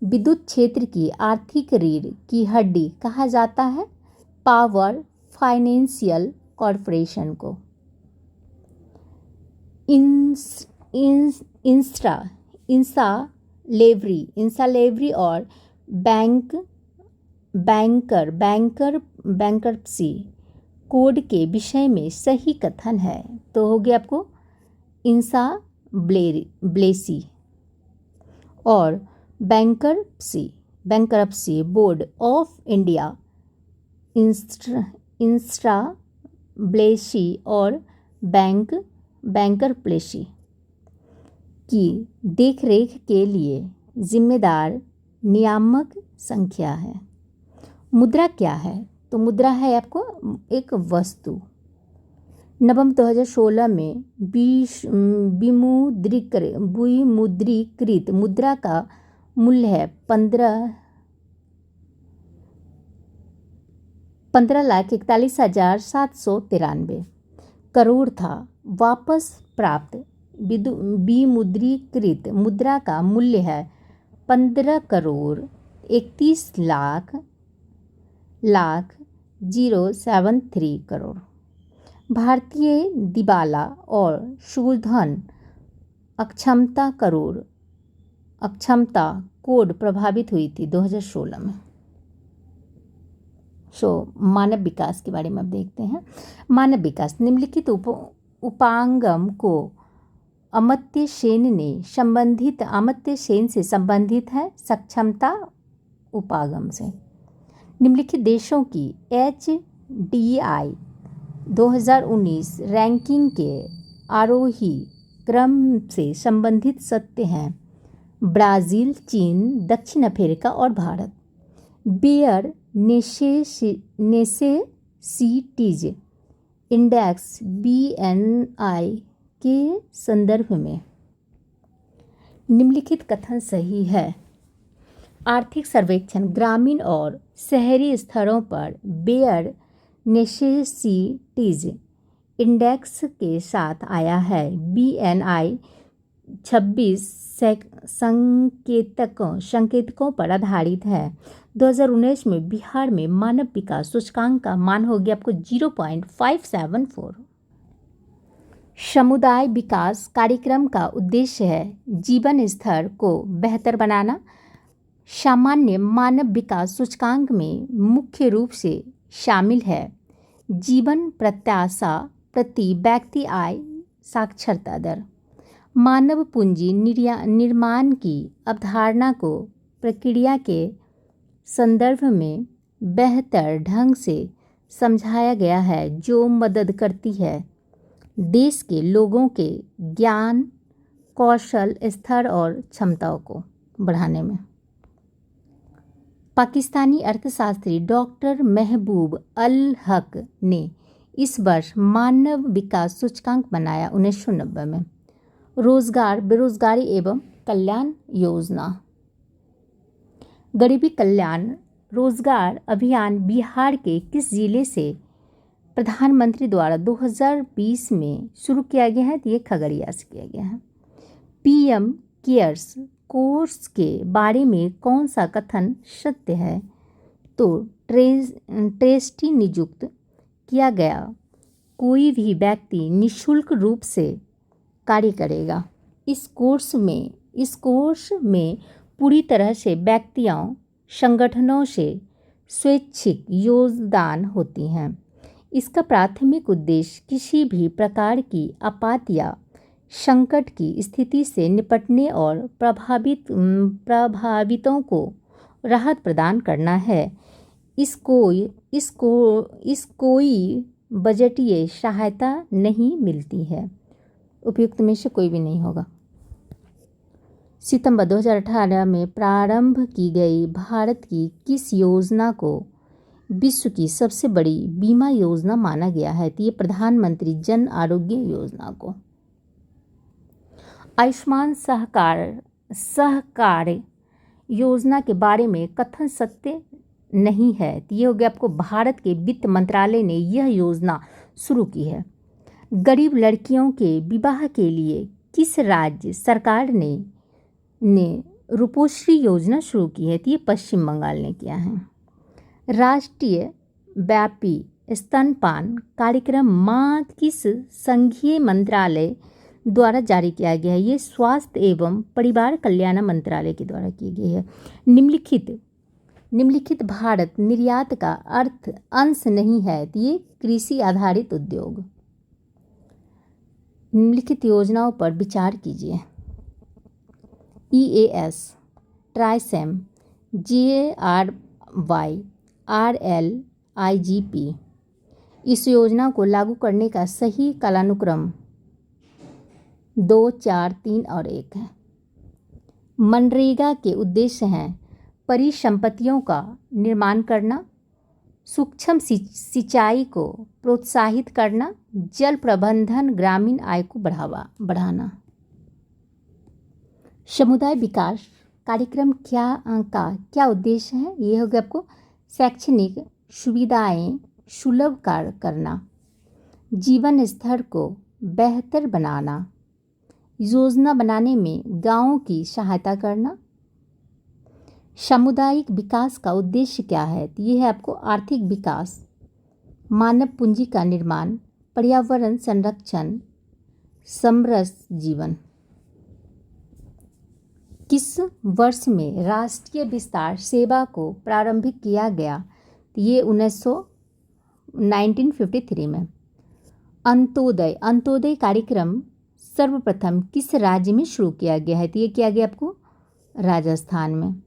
विद्युत क्षेत्र की आर्थिक रीढ़ की हड्डी कहा जाता है पावर फाइनेंशियल कॉरपोरेशन को। इंसा लेवरी और बैंकरप्सी कोड के विषय में सही कथन है तो हो गया आपको ब्लेसी। और बैंकरप्सी बोर्ड ऑफ इंडिया ब्लेसी और बैंकरप्लेसी की देखरेख के लिए जिम्मेदार नियामक संख्या है। मुद्रा क्या है? तो मुद्रा है आपको एक वस्तु। नवंबर 2016 में विमुद्रीकृत मुद्रा का मूल्य है 15,41,793 करोड़ था। वापस प्राप्त विमुद्रीकृत मुद्रा का मूल्य है 15,71,073 करोड़। भारतीय दिवाला और शूलधन अक्षमता कोड प्रभावित हुई थी 2016 में। मानव विकास के बारे में अब देखते हैं। मानव विकास निम्नलिखित उपांगम को अमर्त्य सेन से संबंधित है सक्षमता उपागम से। निम्नलिखित देशों की HDI 2019 रैंकिंग के आरोही क्रम से संबंधित सत्य हैं ब्राज़ील, चीन, दक्षिण अफ्रीका और Bharat. Bear necessities index BNI के संदर्भ में निम्नलिखित कथन सही है। आर्थिक सर्वेक्षण ग्रामीण और शहरी स्तरों पर बेयर नेसेसिटीज इंडेक्स के साथ आया है। BNI 26 संकेतकों पर आधारित है। 2019 में बिहार में मानव विकास सूचकांक का मान हो गया आपको 0.574। समुदाय विकास कार्यक्रम का उद्देश्य है जीवन स्तर को बेहतर बनाना। सामान्य मानव विकास सूचकांक में मुख्य रूप से शामिल है जीवन प्रत्याशा, प्रति व्यक्ति आय, साक्षरता दर। मानव पूंजी निर्माण की अवधारणा को प्रक्रिया के संदर्भ में बेहतर ढंग से समझाया गया है जो मदद करती है देश के लोगों के ज्ञान, कौशल स्तर और क्षमताओं को बढ़ाने में। पाकिस्तानी अर्थशास्त्री डॉक्टर महबूब अल हक ने इस वर्ष मानव विकास सूचकांक बनाया 1990 में। रोजगार, बेरोजगारी एवं कल्याण योजना। गरीबी कल्याण रोजगार अभियान बिहार के किस जिले से प्रधानमंत्री द्वारा 2020 में शुरू किया गया है? तो ये खगड़िया से किया गया है। PM केयर्स कोर्स के बारे में कौन सा कथन सत्य है? तो ट्रस्टी नियुक्त किया गया कोई भी व्यक्ति निःशुल्क रूप से कार्य करेगा। इस कोर्स में पूरी तरह से व्यक्तियों, संगठनों से स्वैच्छिक योगदान होती हैं। इसका प्राथमिक उद्देश्य किसी भी प्रकार की आपात या संकट की स्थिति से निपटने और प्रभावितों को राहत प्रदान करना है। कोई बजटीय सहायता नहीं मिलती है। उपयुक्त में से कोई भी नहीं होगा। सितंबर 2018 में प्रारंभ की गई भारत की किस योजना को विश्व की सबसे बड़ी बीमा योजना माना गया है? तो ये प्रधानमंत्री जन आरोग्य योजना को। आयुष्मान सहकार योजना के बारे में कथन सत्य नहीं है। तो ये हो गया आपको भारत के वित्त मंत्रालय ने यह योजना शुरू की है। गरीब लड़कियों के विवाह के लिए किस राज्य सरकार ने रूपोश्री योजना शुरू की है? तो ये पश्चिम बंगाल ने किया है। राष्ट्रीय व्यापी स्तनपान कार्यक्रम मां किस संघीय मंत्रालय द्वारा जारी किया गया है? ये स्वास्थ्य एवं परिवार कल्याण मंत्रालय के द्वारा की गई है। निम्नलिखित भारत निर्यात का अर्थ अंश नहीं है। तो ये कृषि आधारित उद्योग। निम्नलिखित योजनाओं पर विचार कीजिए। EAS, ट्राइसेम, JRY, RLIGP। इस योजना को लागू करने का सही कालानुक्रम 2, 4, 3 और 1 है। मनरेगा के उद्देश्य हैं परिसंपत्तियों का निर्माण करना, सूक्ष्म सिंचाई को प्रोत्साहित करना, जल प्रबंधन, ग्रामीण आय को बढ़ाना। समुदाय विकास कार्यक्रम का क्या उद्देश्य है? ये हो गया आपको शैक्षणिक सुविधाएं सुलभ करना, जीवन स्तर को बेहतर बनाना, योजना बनाने में गांवों की सहायता करना। सामुदायिक विकास का उद्देश्य क्या है? तो ये है आपको आर्थिक विकास, मानव पूंजी का निर्माण, पर्यावरण संरक्षण, समरस जीवन। किस वर्ष में राष्ट्रीय विस्तार सेवा को प्रारंभिक किया गया? तो ये 1953 में। अंत्योदय कार्यक्रम सर्वप्रथम किस राज्य में शुरू किया गया है? तो ये किया गया आपको राजस्थान में।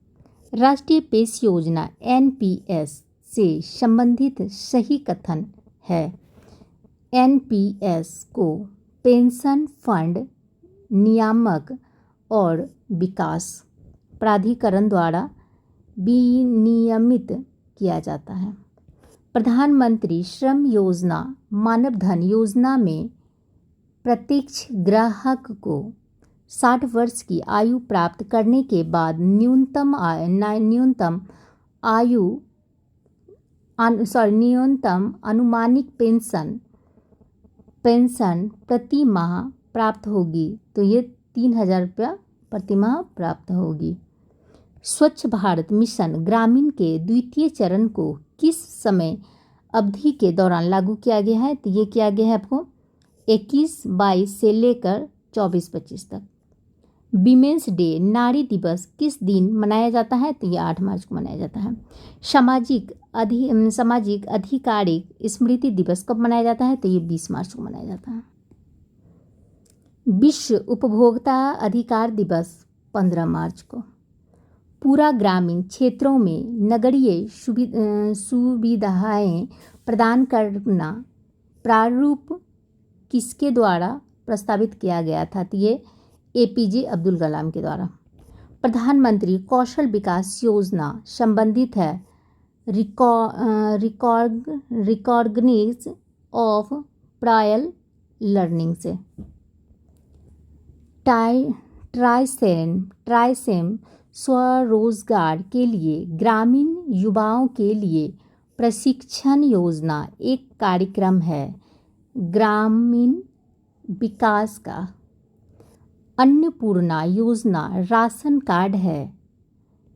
राष्ट्रीय पेंशन योजना NPS से संबंधित सही कथन है। NPS को पेंशन फंड नियामक और विकास प्राधिकरण द्वारा विनियमित किया जाता है। प्रधानमंत्री श्रम योजना मानव धन योजना में प्रत्यक्ष ग्राहक को 60 वर्ष की आयु प्राप्त करने के बाद न्यूनतम अनुमानिक पेंशन प्रति माह प्राप्त होगी। तो ये 3,000 रुपया प्रति माह प्राप्त होगी। स्वच्छ भारत मिशन ग्रामीण के द्वितीय चरण को किस समय अवधि के दौरान लागू किया गया है? तो ये किया गया है आपको 21-22 से लेकर 24-25 तक। विमेंस डे नारी दिवस किस दिन मनाया जाता है? तो ये 8 मार्च को मनाया जाता है। सामाजिक अधिकारिक स्मृति दिवस कब मनाया जाता है? तो ये 20 मार्च को मनाया जाता है। विश्व उपभोक्ता अधिकार दिवस 15 मार्च को। पूरा ग्रामीण क्षेत्रों में नगरीय सुविधाएं प्रदान करना प्रारूप किसके द्वारा प्रस्तावित किया गया था? तो ये APJ अब्दुल कलाम के द्वारा। प्रधानमंत्री कौशल विकास योजना संबंधित है रिकॉग्निज ऑफ प्रायर लर्निंग से। ट्राइसेम स्वरोजगार के लिए ग्रामीण युवाओं के लिए प्रशिक्षण योजना एक कार्यक्रम है ग्रामीण विकास का। अन्नपूर्णा योजना राशन कार्ड है।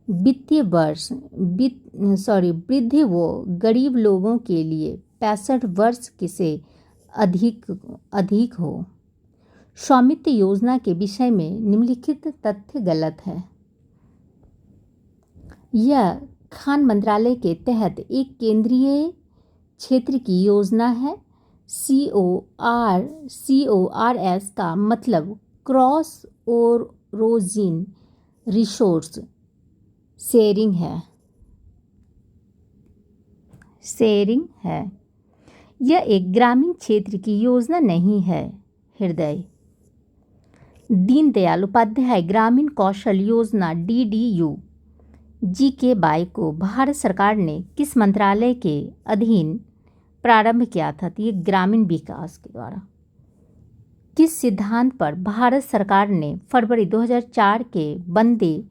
वित्तीय वर्ष वृद्ध व गरीब लोगों के लिए 65 वर्ष से अधिक हो। स्वामित्व योजना के विषय में निम्नलिखित तथ्य गलत है। यह खान मंत्रालय के तहत एक केंद्रीय क्षेत्र की योजना है। CORS का मतलब क्रॉस ओरोजिन रिसोर्स शेयरिंग है। यह एक ग्रामीण क्षेत्र की योजना नहीं है। हृदय दीनदयाल उपाध्याय ग्रामीण कौशल योजना DDU-GK-22 को भारत सरकार ने किस मंत्रालय के अधीन प्रारंभ किया था? तो ये ग्रामीण विकास के द्वारा। किस सिद्धांत पर भारत सरकार ने फरवरी 2004 के वंदे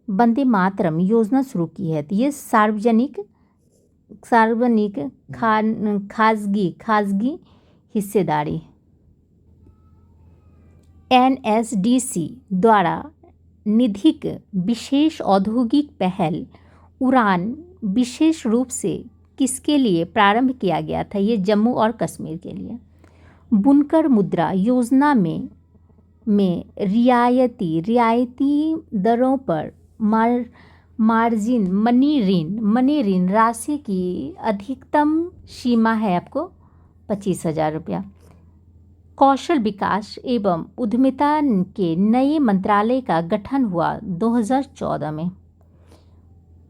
वंदे मातरम योजना शुरू की है। तो ये सार्वजनिक खाजगी हिस्सेदारी NSDC द्वारा निधिक विशेष औद्योगिक पहल उड़ान विशेष रूप से किसके लिए प्रारंभ किया गया था? ये जम्मू और कश्मीर के लिए। बुनकर मुद्रा योजना में रियायती दरों पर मार्जिन मनी ऋण राशि की अधिकतम सीमा है आपको 25,000 रुपया। कौशल विकास एवं उद्यमिता के नए मंत्रालय का गठन हुआ 2014 में।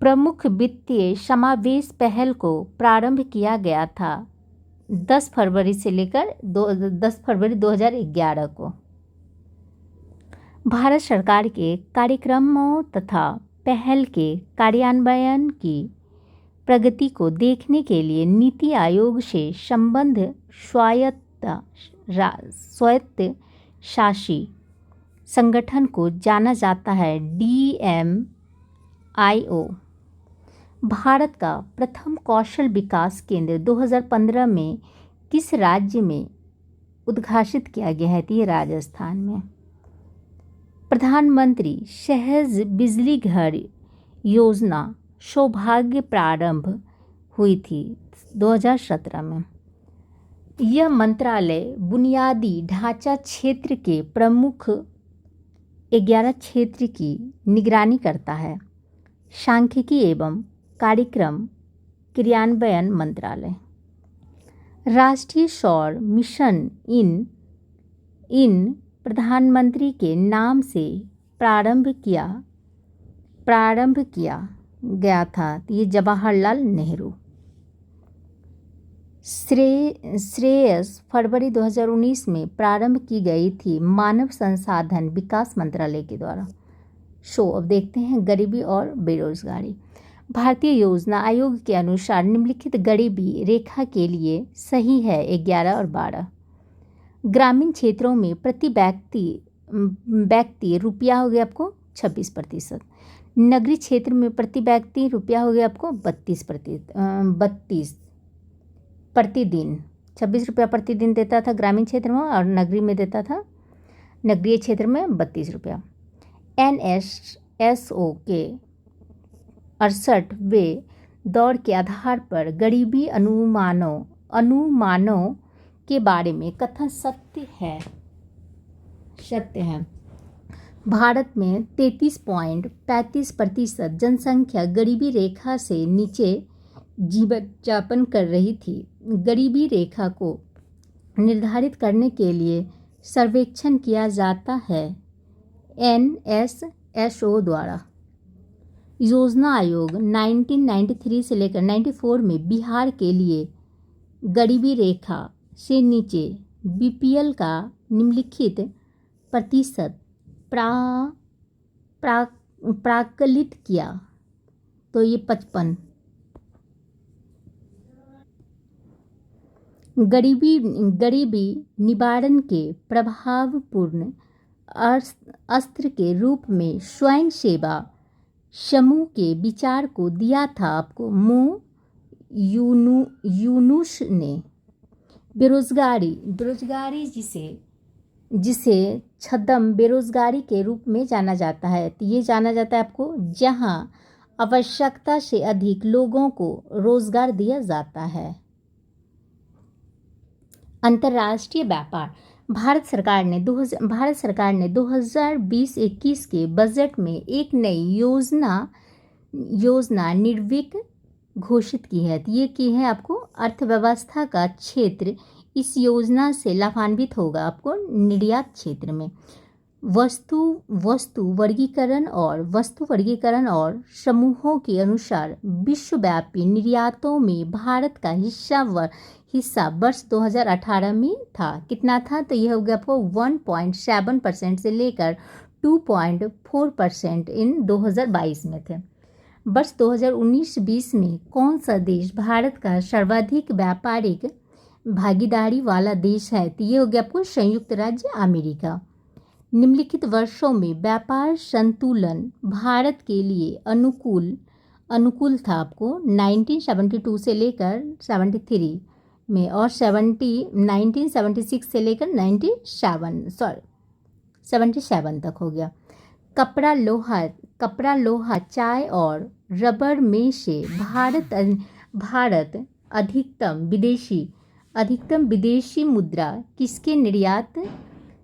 प्रमुख वित्तीय समावेश पहल को प्रारंभ किया गया था 10 फरवरी से लेकर 10 फरवरी 2011 को। भारत सरकार के कार्यक्रमों तथा पहल के कार्यान्वयन की प्रगति को देखने के लिए नीति आयोग से संबद्ध स्वायत्त शासी संगठन को जाना जाता है DMIO। भारत का प्रथम कौशल विकास केंद्र 2015 में किस राज्य में उद्घाटित किया गया है? तो ये राजस्थान में। प्रधानमंत्री सहज बिजली घर योजना सौभाग्य प्रारंभ हुई थी 2017 में। यह मंत्रालय बुनियादी ढांचा क्षेत्र के प्रमुख 11 क्षेत्र की निगरानी करता है। सांख्यिकी एवं कार्यक्रम क्रियान्वयन मंत्रालय। राष्ट्रीय सौर मिशन इन प्रधानमंत्री के नाम से प्रारंभ किया गया था। ये जवाहरलाल नेहरू। श्रेयस फरवरी 2019 में प्रारंभ की गई थी मानव संसाधन विकास मंत्रालय के द्वारा। अब देखते हैं गरीबी और बेरोजगारी। भारतीय योजना आयोग के अनुसार निम्नलिखित गरीबी रेखा के लिए सही है 11 और 12। ग्रामीण क्षेत्रों में प्रति व्यक्ति रुपया हो गया आपको 26%। नगरीय क्षेत्र में प्रति व्यक्ति रुपया हो गया आपको 32 प्रतिदिन। 26 रुपया प्रतिदिन देता था ग्रामीण क्षेत्र में और नगरीय में देता था, नगरीय क्षेत्र में 32 रुपया। NSSO के 68वें दौर के आधार पर गरीबी अनुमानों के बारे में कथन सत्य है। भारत में 33.35% जनसंख्या गरीबी रेखा से नीचे जीवन यापन कर रही थी। गरीबी रेखा को निर्धारित करने के लिए सर्वेक्षण किया जाता है NSSO द्वारा। योजना आयोग 1993 से लेकर 94 में बिहार के लिए गरीबी रेखा से नीचे BPL का निम्नलिखित प्रतिशत प्राकलित किया। तो ये 55। गरीबी निवारण के प्रभावपूर्ण अस्त्र के रूप में स्वयं सेवा समूह के विचार को दिया था आपको यूनुस ने। बेरोजगारी जिसे छद्म बेरोजगारी के रूप में जाना जाता है। तो ये जाना जाता है आपको जहां आवश्यकता से अधिक लोगों को रोजगार दिया जाता है। अंतर्राष्ट्रीय व्यापार। भारत सरकार ने 2020-21 के बजट में एक नई योजना निर्विक घोषित की है। ये की है आपको अर्थव्यवस्था का क्षेत्र इस योजना से लाभान्वित होगा आपको निर्यात क्षेत्र में। वस्तु वर्गीकरण और समूहों के अनुसार विश्वव्यापी निर्यातों में भारत का हिस्सा वर्ष 2018 में था। कितना था? तो यह हो गया आपको 1.7% से लेकर 2.4% इन 2022 में थे। वर्ष 2019-20 में कौन सा देश भारत का सर्वाधिक व्यापारिक भागीदारी वाला देश है? तो ये हो गया आपको संयुक्त राज्य अमेरिका। निम्नलिखित वर्षों में व्यापार संतुलन भारत के लिए अनुकूल था आपको 1972 से लेकर 73 में, और 1976 से लेकर 77 तक हो गया। कपड़ा लोहा चाय और रबर में से भारत अधिकतम विदेशी मुद्रा किसके निर्यात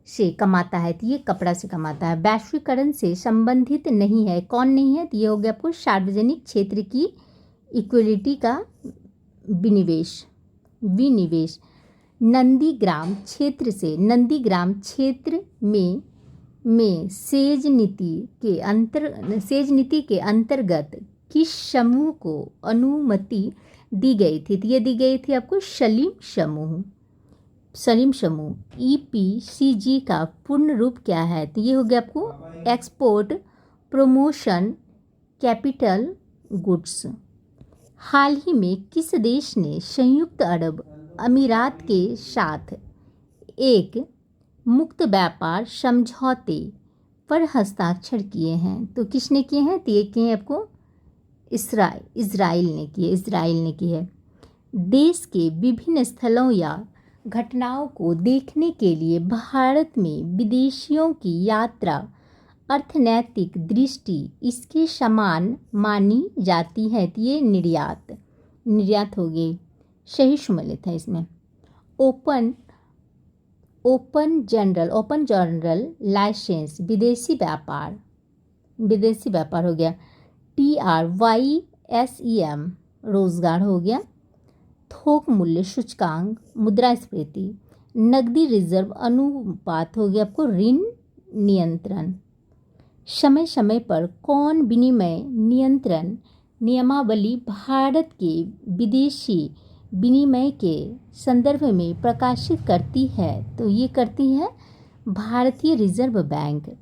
से कमाता है? तो ये कपड़ा से कमाता है। वैश्वीकरण से संबंधित नहीं है, कौन नहीं है? तो ये हो गया आपको सार्वजनिक क्षेत्र की इक्विटी का विनिवेश। नंदीग्राम क्षेत्र में सेज नीति के अंतर्गत किस समूह को अनुमति दी गई थी? तो ये दी गई थी आपको सलीम समूह। EPCG का पूर्ण रूप क्या है? तो ये हो गया आपको एक्सपोर्ट प्रमोशन कैपिटल गुड्स। हाल ही में किस देश ने संयुक्त अरब अमीरात के साथ एक मुक्त व्यापार समझौते पर हस्ताक्षर किए हैं? तो किसने किए हैं? तो ये किए हैं आपको इजराइल ने की है। देश के विभिन्न स्थलों या घटनाओं को देखने के लिए भारत में विदेशियों की यात्रा अर्थनैतिक दृष्टि इसके समान मानी जाती है। तो ये निर्यात हो गई, सही सम्मिलित है इसमें। ओपन जनरल लाइसेंस विदेशी व्यापार हो गया। TRYSEM रोजगार हो गया। थोक मूल्य सूचकांक मुद्रास्फीति। नकदी रिजर्व अनुपात हो गया आपको ऋण नियंत्रण। समय समय पर कौन विनिमय नियंत्रण नियमावली भारत के विदेशी विनिमय के संदर्भ में प्रकाशित करती है? तो ये करती है भारतीय रिजर्व बैंक,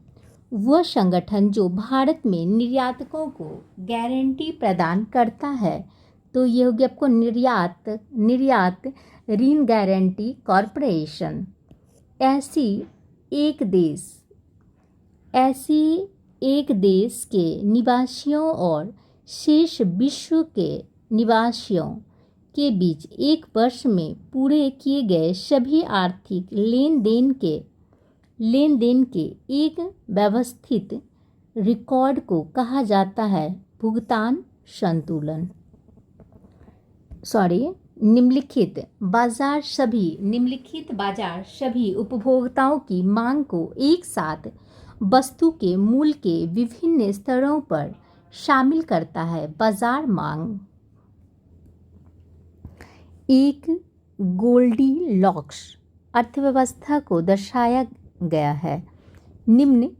वह संगठन जो भारत में निर्यातकों को गारंटी प्रदान करता है। तो ये हो गया आपको निर्यात ऋण गारंटी कॉरपोरेशन। ऐसी एक देश के निवासियों और शेष विश्व के निवासियों के बीच एक वर्ष में पूरे किए गए सभी आर्थिक लेन देन के एक व्यवस्थित रिकॉर्ड को कहा जाता है भुगतान संतुलन। निम्नलिखित बाजार सभी उपभोक्ताओं की मांग को एक साथ वस्तु के मूल्य के विभिन्न स्तरों पर शामिल करता है। बाजार मांग एक गोल्डीलॉक्स अर्थव्यवस्था को दर्शाया गया है निम्न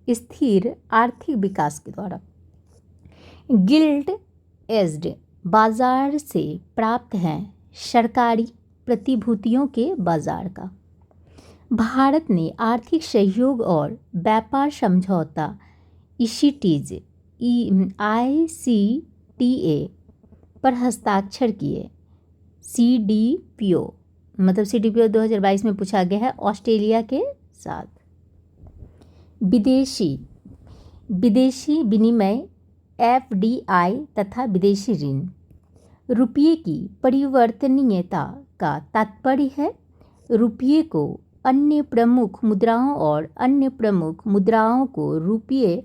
स्थिर आर्थिक विकास के द्वारा। गिल्ड एज्ड बाजार से प्राप्त हैं सरकारी प्रतिभूतियों के बाजार का। भारत ने आर्थिक सहयोग और व्यापार समझौता ICTA पर हस्ताक्षर किए। CDPO 2022 में पूछा गया है ऑस्ट्रेलिया के साथ। विदेशी विनिमय FDI तथा विदेशी ऋण। रुपये की परिवर्तनीयता का तात्पर्य है रुपये को अन्य प्रमुख मुद्राओं और अन्य प्रमुख मुद्राओं को रुपये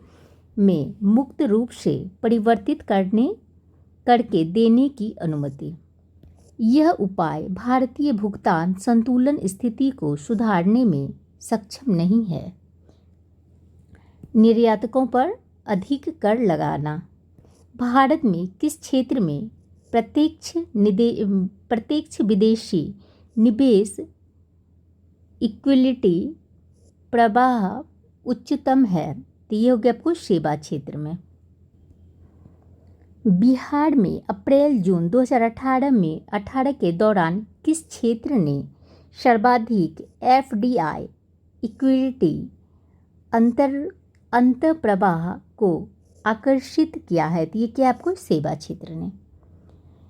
में मुक्त रूप से परिवर्तित करके देने की अनुमति। यह उपाय भारतीय भुगतान संतुलन स्थिति को सुधारने में सक्षम नहीं है। निर्यातकों पर अधिक कर लगाना। भारत में किस क्षेत्र में प्रत्यक्ष विदेशी निवेश इक्विटी प्रवाह उच्चतम है? तो ये हो गया आपको सेवा क्षेत्र में। बिहार में अप्रैल जून 2018 के दौरान किस क्षेत्र ने सर्वाधिक FDI इक्विटी अंतर्प्रवाह को आकर्षित किया है? तो ये क्या आपको सेवा क्षेत्र ने।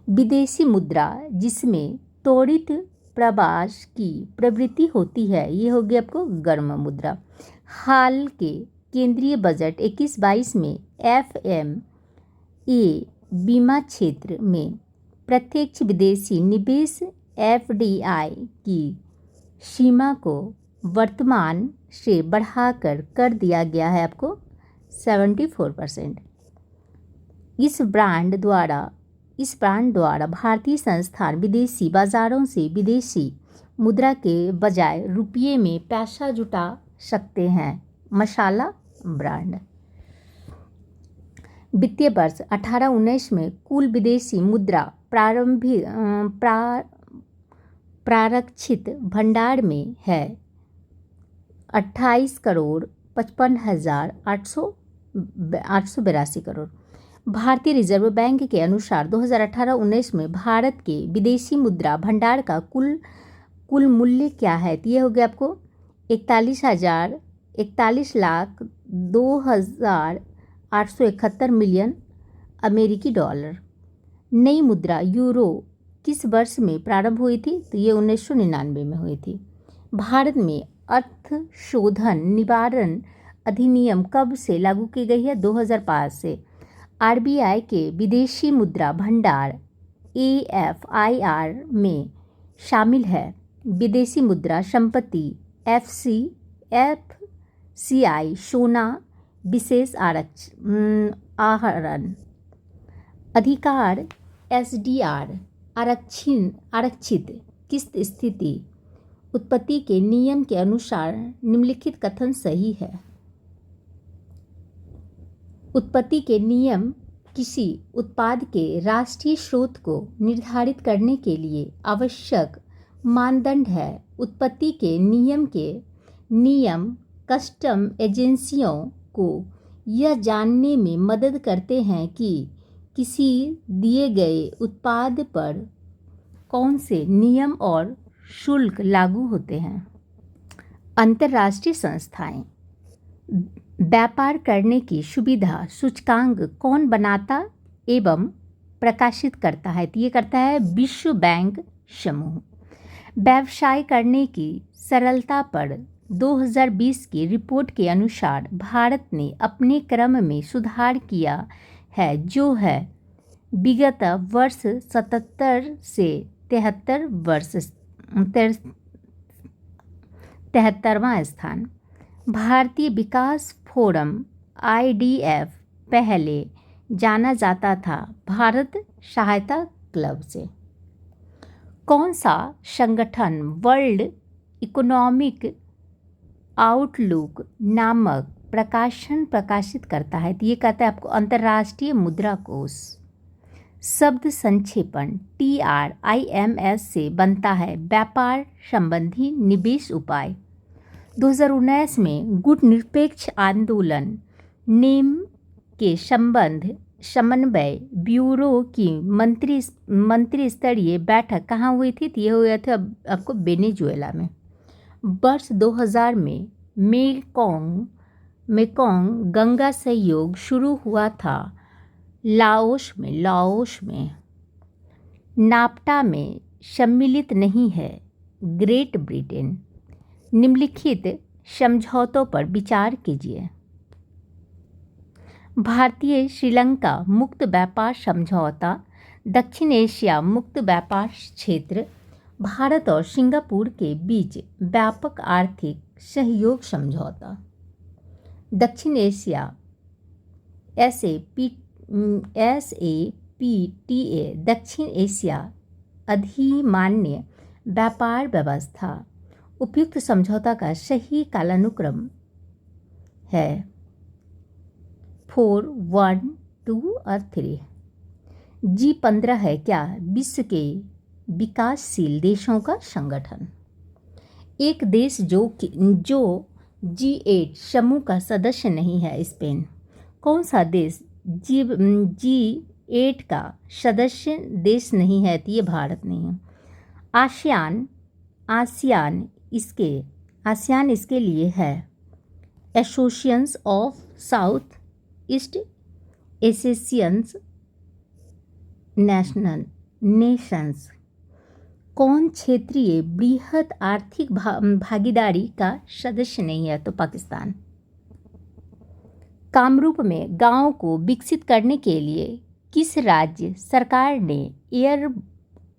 विदेशी मुद्रा जिसमें त्वरित प्रवास की प्रवृत्ति होती है, ये होगी आपको गर्म मुद्रा। हाल के केंद्रीय बजट 21-22 में FMA बीमा क्षेत्र में प्रत्यक्ष विदेशी निवेश FDI की सीमा को वर्तमान से बढ़ाकर कर दिया गया है आपको 74%। इस ब्रांड द्वारा भारतीय संस्थान विदेशी बाजारों से विदेशी मुद्रा के बजाय रुपये में पैसा जुटा सकते हैं। मसाला ब्रांड। वित्तीय वर्ष 18-19 में कुल विदेशी मुद्रा प्रारक्षित भंडार में है 28,55,882 करोड़। भारतीय रिजर्व बैंक के अनुसार 2018-19 में भारत के विदेशी मुद्रा भंडार का कुल मूल्य क्या है? तो ये हो गया आपको 41,02,871 मिलियन अमेरिकी डॉलर। नई मुद्रा यूरो किस वर्ष में प्रारंभ हुई थी? तो ये 1999 में हुई थी। भारत में अर्थशोधन निवारण अधिनियम कब से लागू की गई है? 2005 से। RBI के विदेशी मुद्रा भंडार AFIR में शामिल है विदेशी मुद्रा संपत्ति FCI सोना विशेष आहरण अधिकार SDR आरक्षित किस्त स्थिति उत्पत्ति के नियम के अनुसार निम्नलिखित कथन सही है। उत्पत्ति के नियम किसी उत्पाद के राष्ट्रीय स्रोत को निर्धारित करने के लिए आवश्यक मानदंड है। उत्पत्ति के नियम कस्टम एजेंसियों को यह जानने में मदद करते हैं कि किसी दिए गए उत्पाद पर कौन से नियम और शुल्क लागू होते हैं। अंतर्राष्ट्रीय संस्थाएं व्यापार करने की सुविधा सूचकांक कौन बनाता एवं प्रकाशित करता है? तो ये करता है विश्व बैंक समूह। व्यवसाय करने की सरलता पर 2020 की रिपोर्ट के अनुसार भारत ने अपने क्रम में सुधार किया है, जो है विगत वर्ष 77 से 73वां स्थान। भारतीय विकास फोरम IDF पहले जाना जाता था भारत सहायता क्लब से। कौन सा संगठन वर्ल्ड इकोनॉमिक आउटलुक नामक प्रकाशन प्रकाशित करता है? तो ये कहता है आपको अंतर्राष्ट्रीय मुद्रा कोष। शब्द संक्षेपण TRIMS से बनता है व्यापार संबंधी निवेश उपाय। 2019 में गुट निरपेक्ष आंदोलन नेम के समन्वय ब्यूरो की मंत्री स्तरीय बैठक कहाँ हुई थी? तो ये हुआ था आपको वेनेजुएला में। वर्ष 2000 में मेकोंग गंगा सहयोग शुरू हुआ था लाओस में। नाफ्टा में सम्मिलित नहीं है ग्रेट ब्रिटेन। निम्नलिखित समझौतों पर विचार कीजिए। भारतीय श्रीलंका मुक्त व्यापार समझौता, दक्षिण एशिया मुक्त व्यापार क्षेत्र, भारत और सिंगापुर के बीच व्यापक आर्थिक सहयोग समझौता। दक्षिण एशिया SAPTA दक्षिण एशिया अधिमान्य व्यापार व्यवस्था। उपयुक्त समझौता का सही कालानुक्रम है 4, 1, 2 और 3। G15 है क्या? विश्व के विकासशील देशों का संगठन। एक देश जो G8 समूह का सदस्य नहीं है, स्पेन। कौन सा देश G8 का सदस्य देश नहीं है? तो ये भारत नहीं है। आसियान इसके लिए है association of south east Asian Nations. कौन क्षेत्रीय बृहत आर्थिक भागीदारी का सदस्य नहीं है? तो पाकिस्तान। कामरूप में गांव को विकसित करने के लिए किस राज्य सरकार ने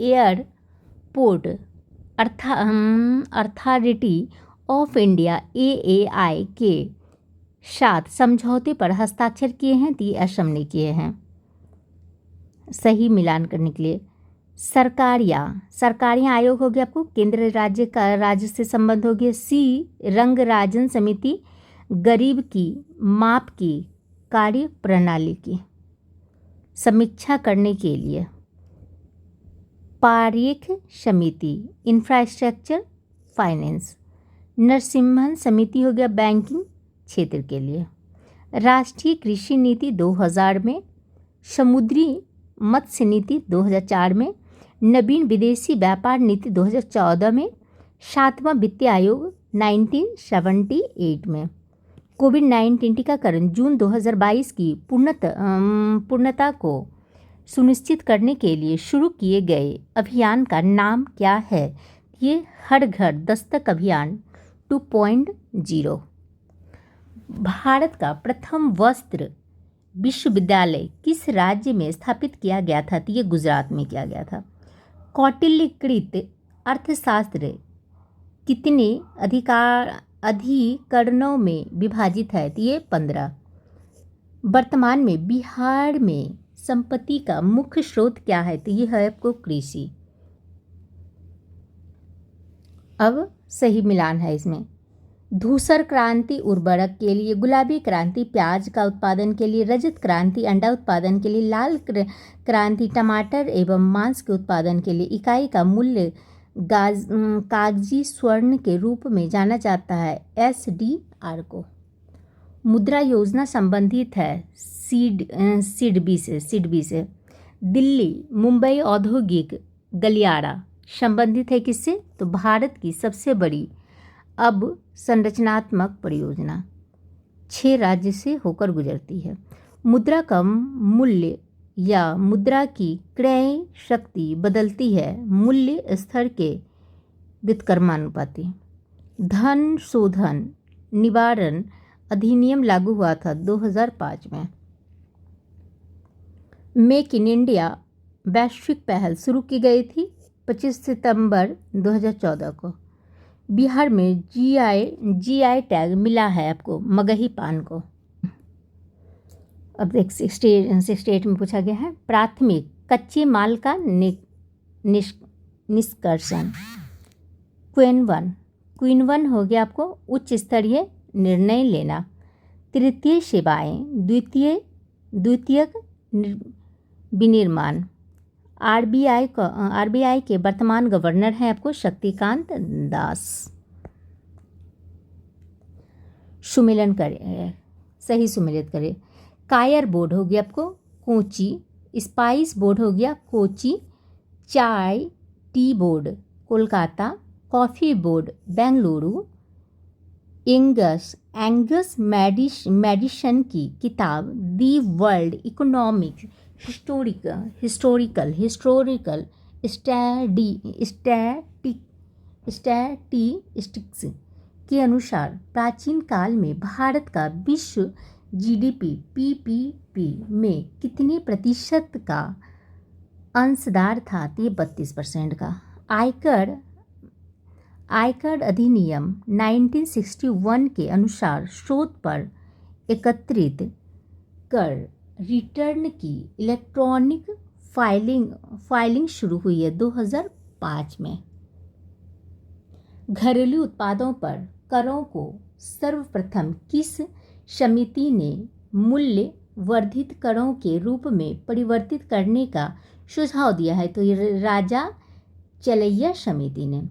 airport authority of India AAI के साथ समझौते पर हस्ताक्षर किए हैं? तो ये असम ने किए हैं। सही मिलान करने के लिए सरकारियाँ आयोग हो गया आपको, केंद्र राज्य से संबंध हो गया। सी रंग राजन समिति, गरीब की माप की कार्य प्रणाली की समीक्षा करने के लिए। पारेख समिति, इंफ्रास्ट्रक्चर फाइनेंस। नरसिम्हन समिति हो गया बैंकिंग क्षेत्र के लिए। राष्ट्रीय कृषि नीति 2000 में, समुद्री मत्स्य नीति 2004 में, नवीन विदेशी व्यापार नीति 2014 में, 7वां वित्तीय आयोग 1978 में। कोविड-19 टीकाकरण जून 2022 की पूर्णता को सुनिश्चित करने के लिए शुरू किए गए अभियान का नाम क्या है? ये हर घर दस्तक अभियान 2.0। भारत का प्रथम वस्त्र विश्वविद्यालय किस राज्य में स्थापित किया गया था? तो ये गुजरात में किया गया था। कौटिल्यकृत अर्थशास्त्र कितने अधिकरणों में विभाजित है? तो ये 15। वर्तमान में बिहार में संपत्ति का मुख्य स्रोत क्या है? तो ये है आपको कृषि। अब सही मिलान है इसमें। धूसर क्रांति उर्वरक के लिए, गुलाबी क्रांति प्याज का उत्पादन के लिए, रजत क्रांति अंडा उत्पादन के लिए, लाल क्रांति टमाटर एवं मांस के उत्पादन के लिए। इकाई का मूल्य कागजी स्वर्ण के रूप में जाना जाता है, SDR को। मुद्रा योजना संबंधित है सिडबी से। दिल्ली मुंबई औद्योगिक गलियारा संबंधित है किससे? तो भारत की सबसे बड़ी अब संरचनात्मक परियोजना 6 राज्य से होकर गुजरती है। मुद्रा का मूल्य या मुद्रा की क्रय शक्ति बदलती है मूल्य स्तर के व्युत्क्रमानुपाती। धन शोधन निवारण अधिनियम लागू हुआ था 2005 में। मेक इन इंडिया वैश्विक पहल शुरू की गई थी 25 सितंबर 2014 को। बिहार में GI टैग मिला है आपको मगही पान को। अब 68 में पूछा गया है प्राथमिक कच्चे माल का निष्कर्षण। क्वीन वन हो गया आपको उच्च स्तरीय निर्णय लेना। तृतीय सेवाएं, द्वितीयक विनिर्माण। RBI के वर्तमान गवर्नर हैं आपको शक्तिकांत दास। सुमेलन करें, सही सुमेलित करें। कायर बोर्ड हो गया आपको कोची, स्पाइस बोर्ड हो गया कोची, चाय tea board Kolkata, coffee board Bengaluru. Angus Maddison की किताब the world economic historical statistics के अनुसार प्राचीन काल में भारत का विश्व GDP PPP में कितने प्रतिशत का अंशदार था? तो ये 32% का। आयकर अधिनियम 1961 के अनुसार स्रोत पर एकत्रित कर रिटर्न की इलेक्ट्रॉनिक फाइलिंग शुरू हुई है 2005 में। घरेलू उत्पादों पर करों को सर्वप्रथम किस समिति ने मूल्य वर्धित करों के रूप में परिवर्तित करने का सुझाव दिया है? तो ये राजा चलैया समिति ने।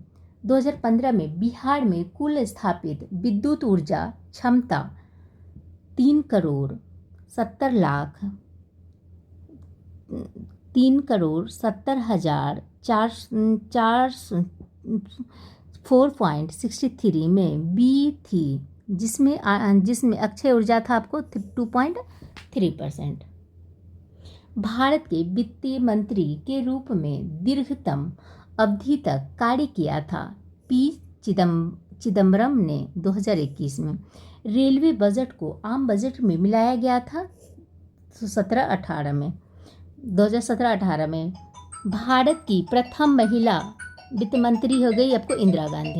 2015 में बिहार में कुल स्थापित विद्युत ऊर्जा क्षमता 3,70,463 में B थी, जिसमें अक्षय ऊर्जा था आपको 2.3%। भारत के वित्त मंत्री के रूप में दीर्घतम अवधि तक कार्य किया था। पी चिदम्बरम ने 2021 में रेलवे बजट को आम बजट में मिलाया गया था। 2017-18 में भारत की प्रथम महिला वित्त मंत्री हो गई आपको इंदिरा गांधी।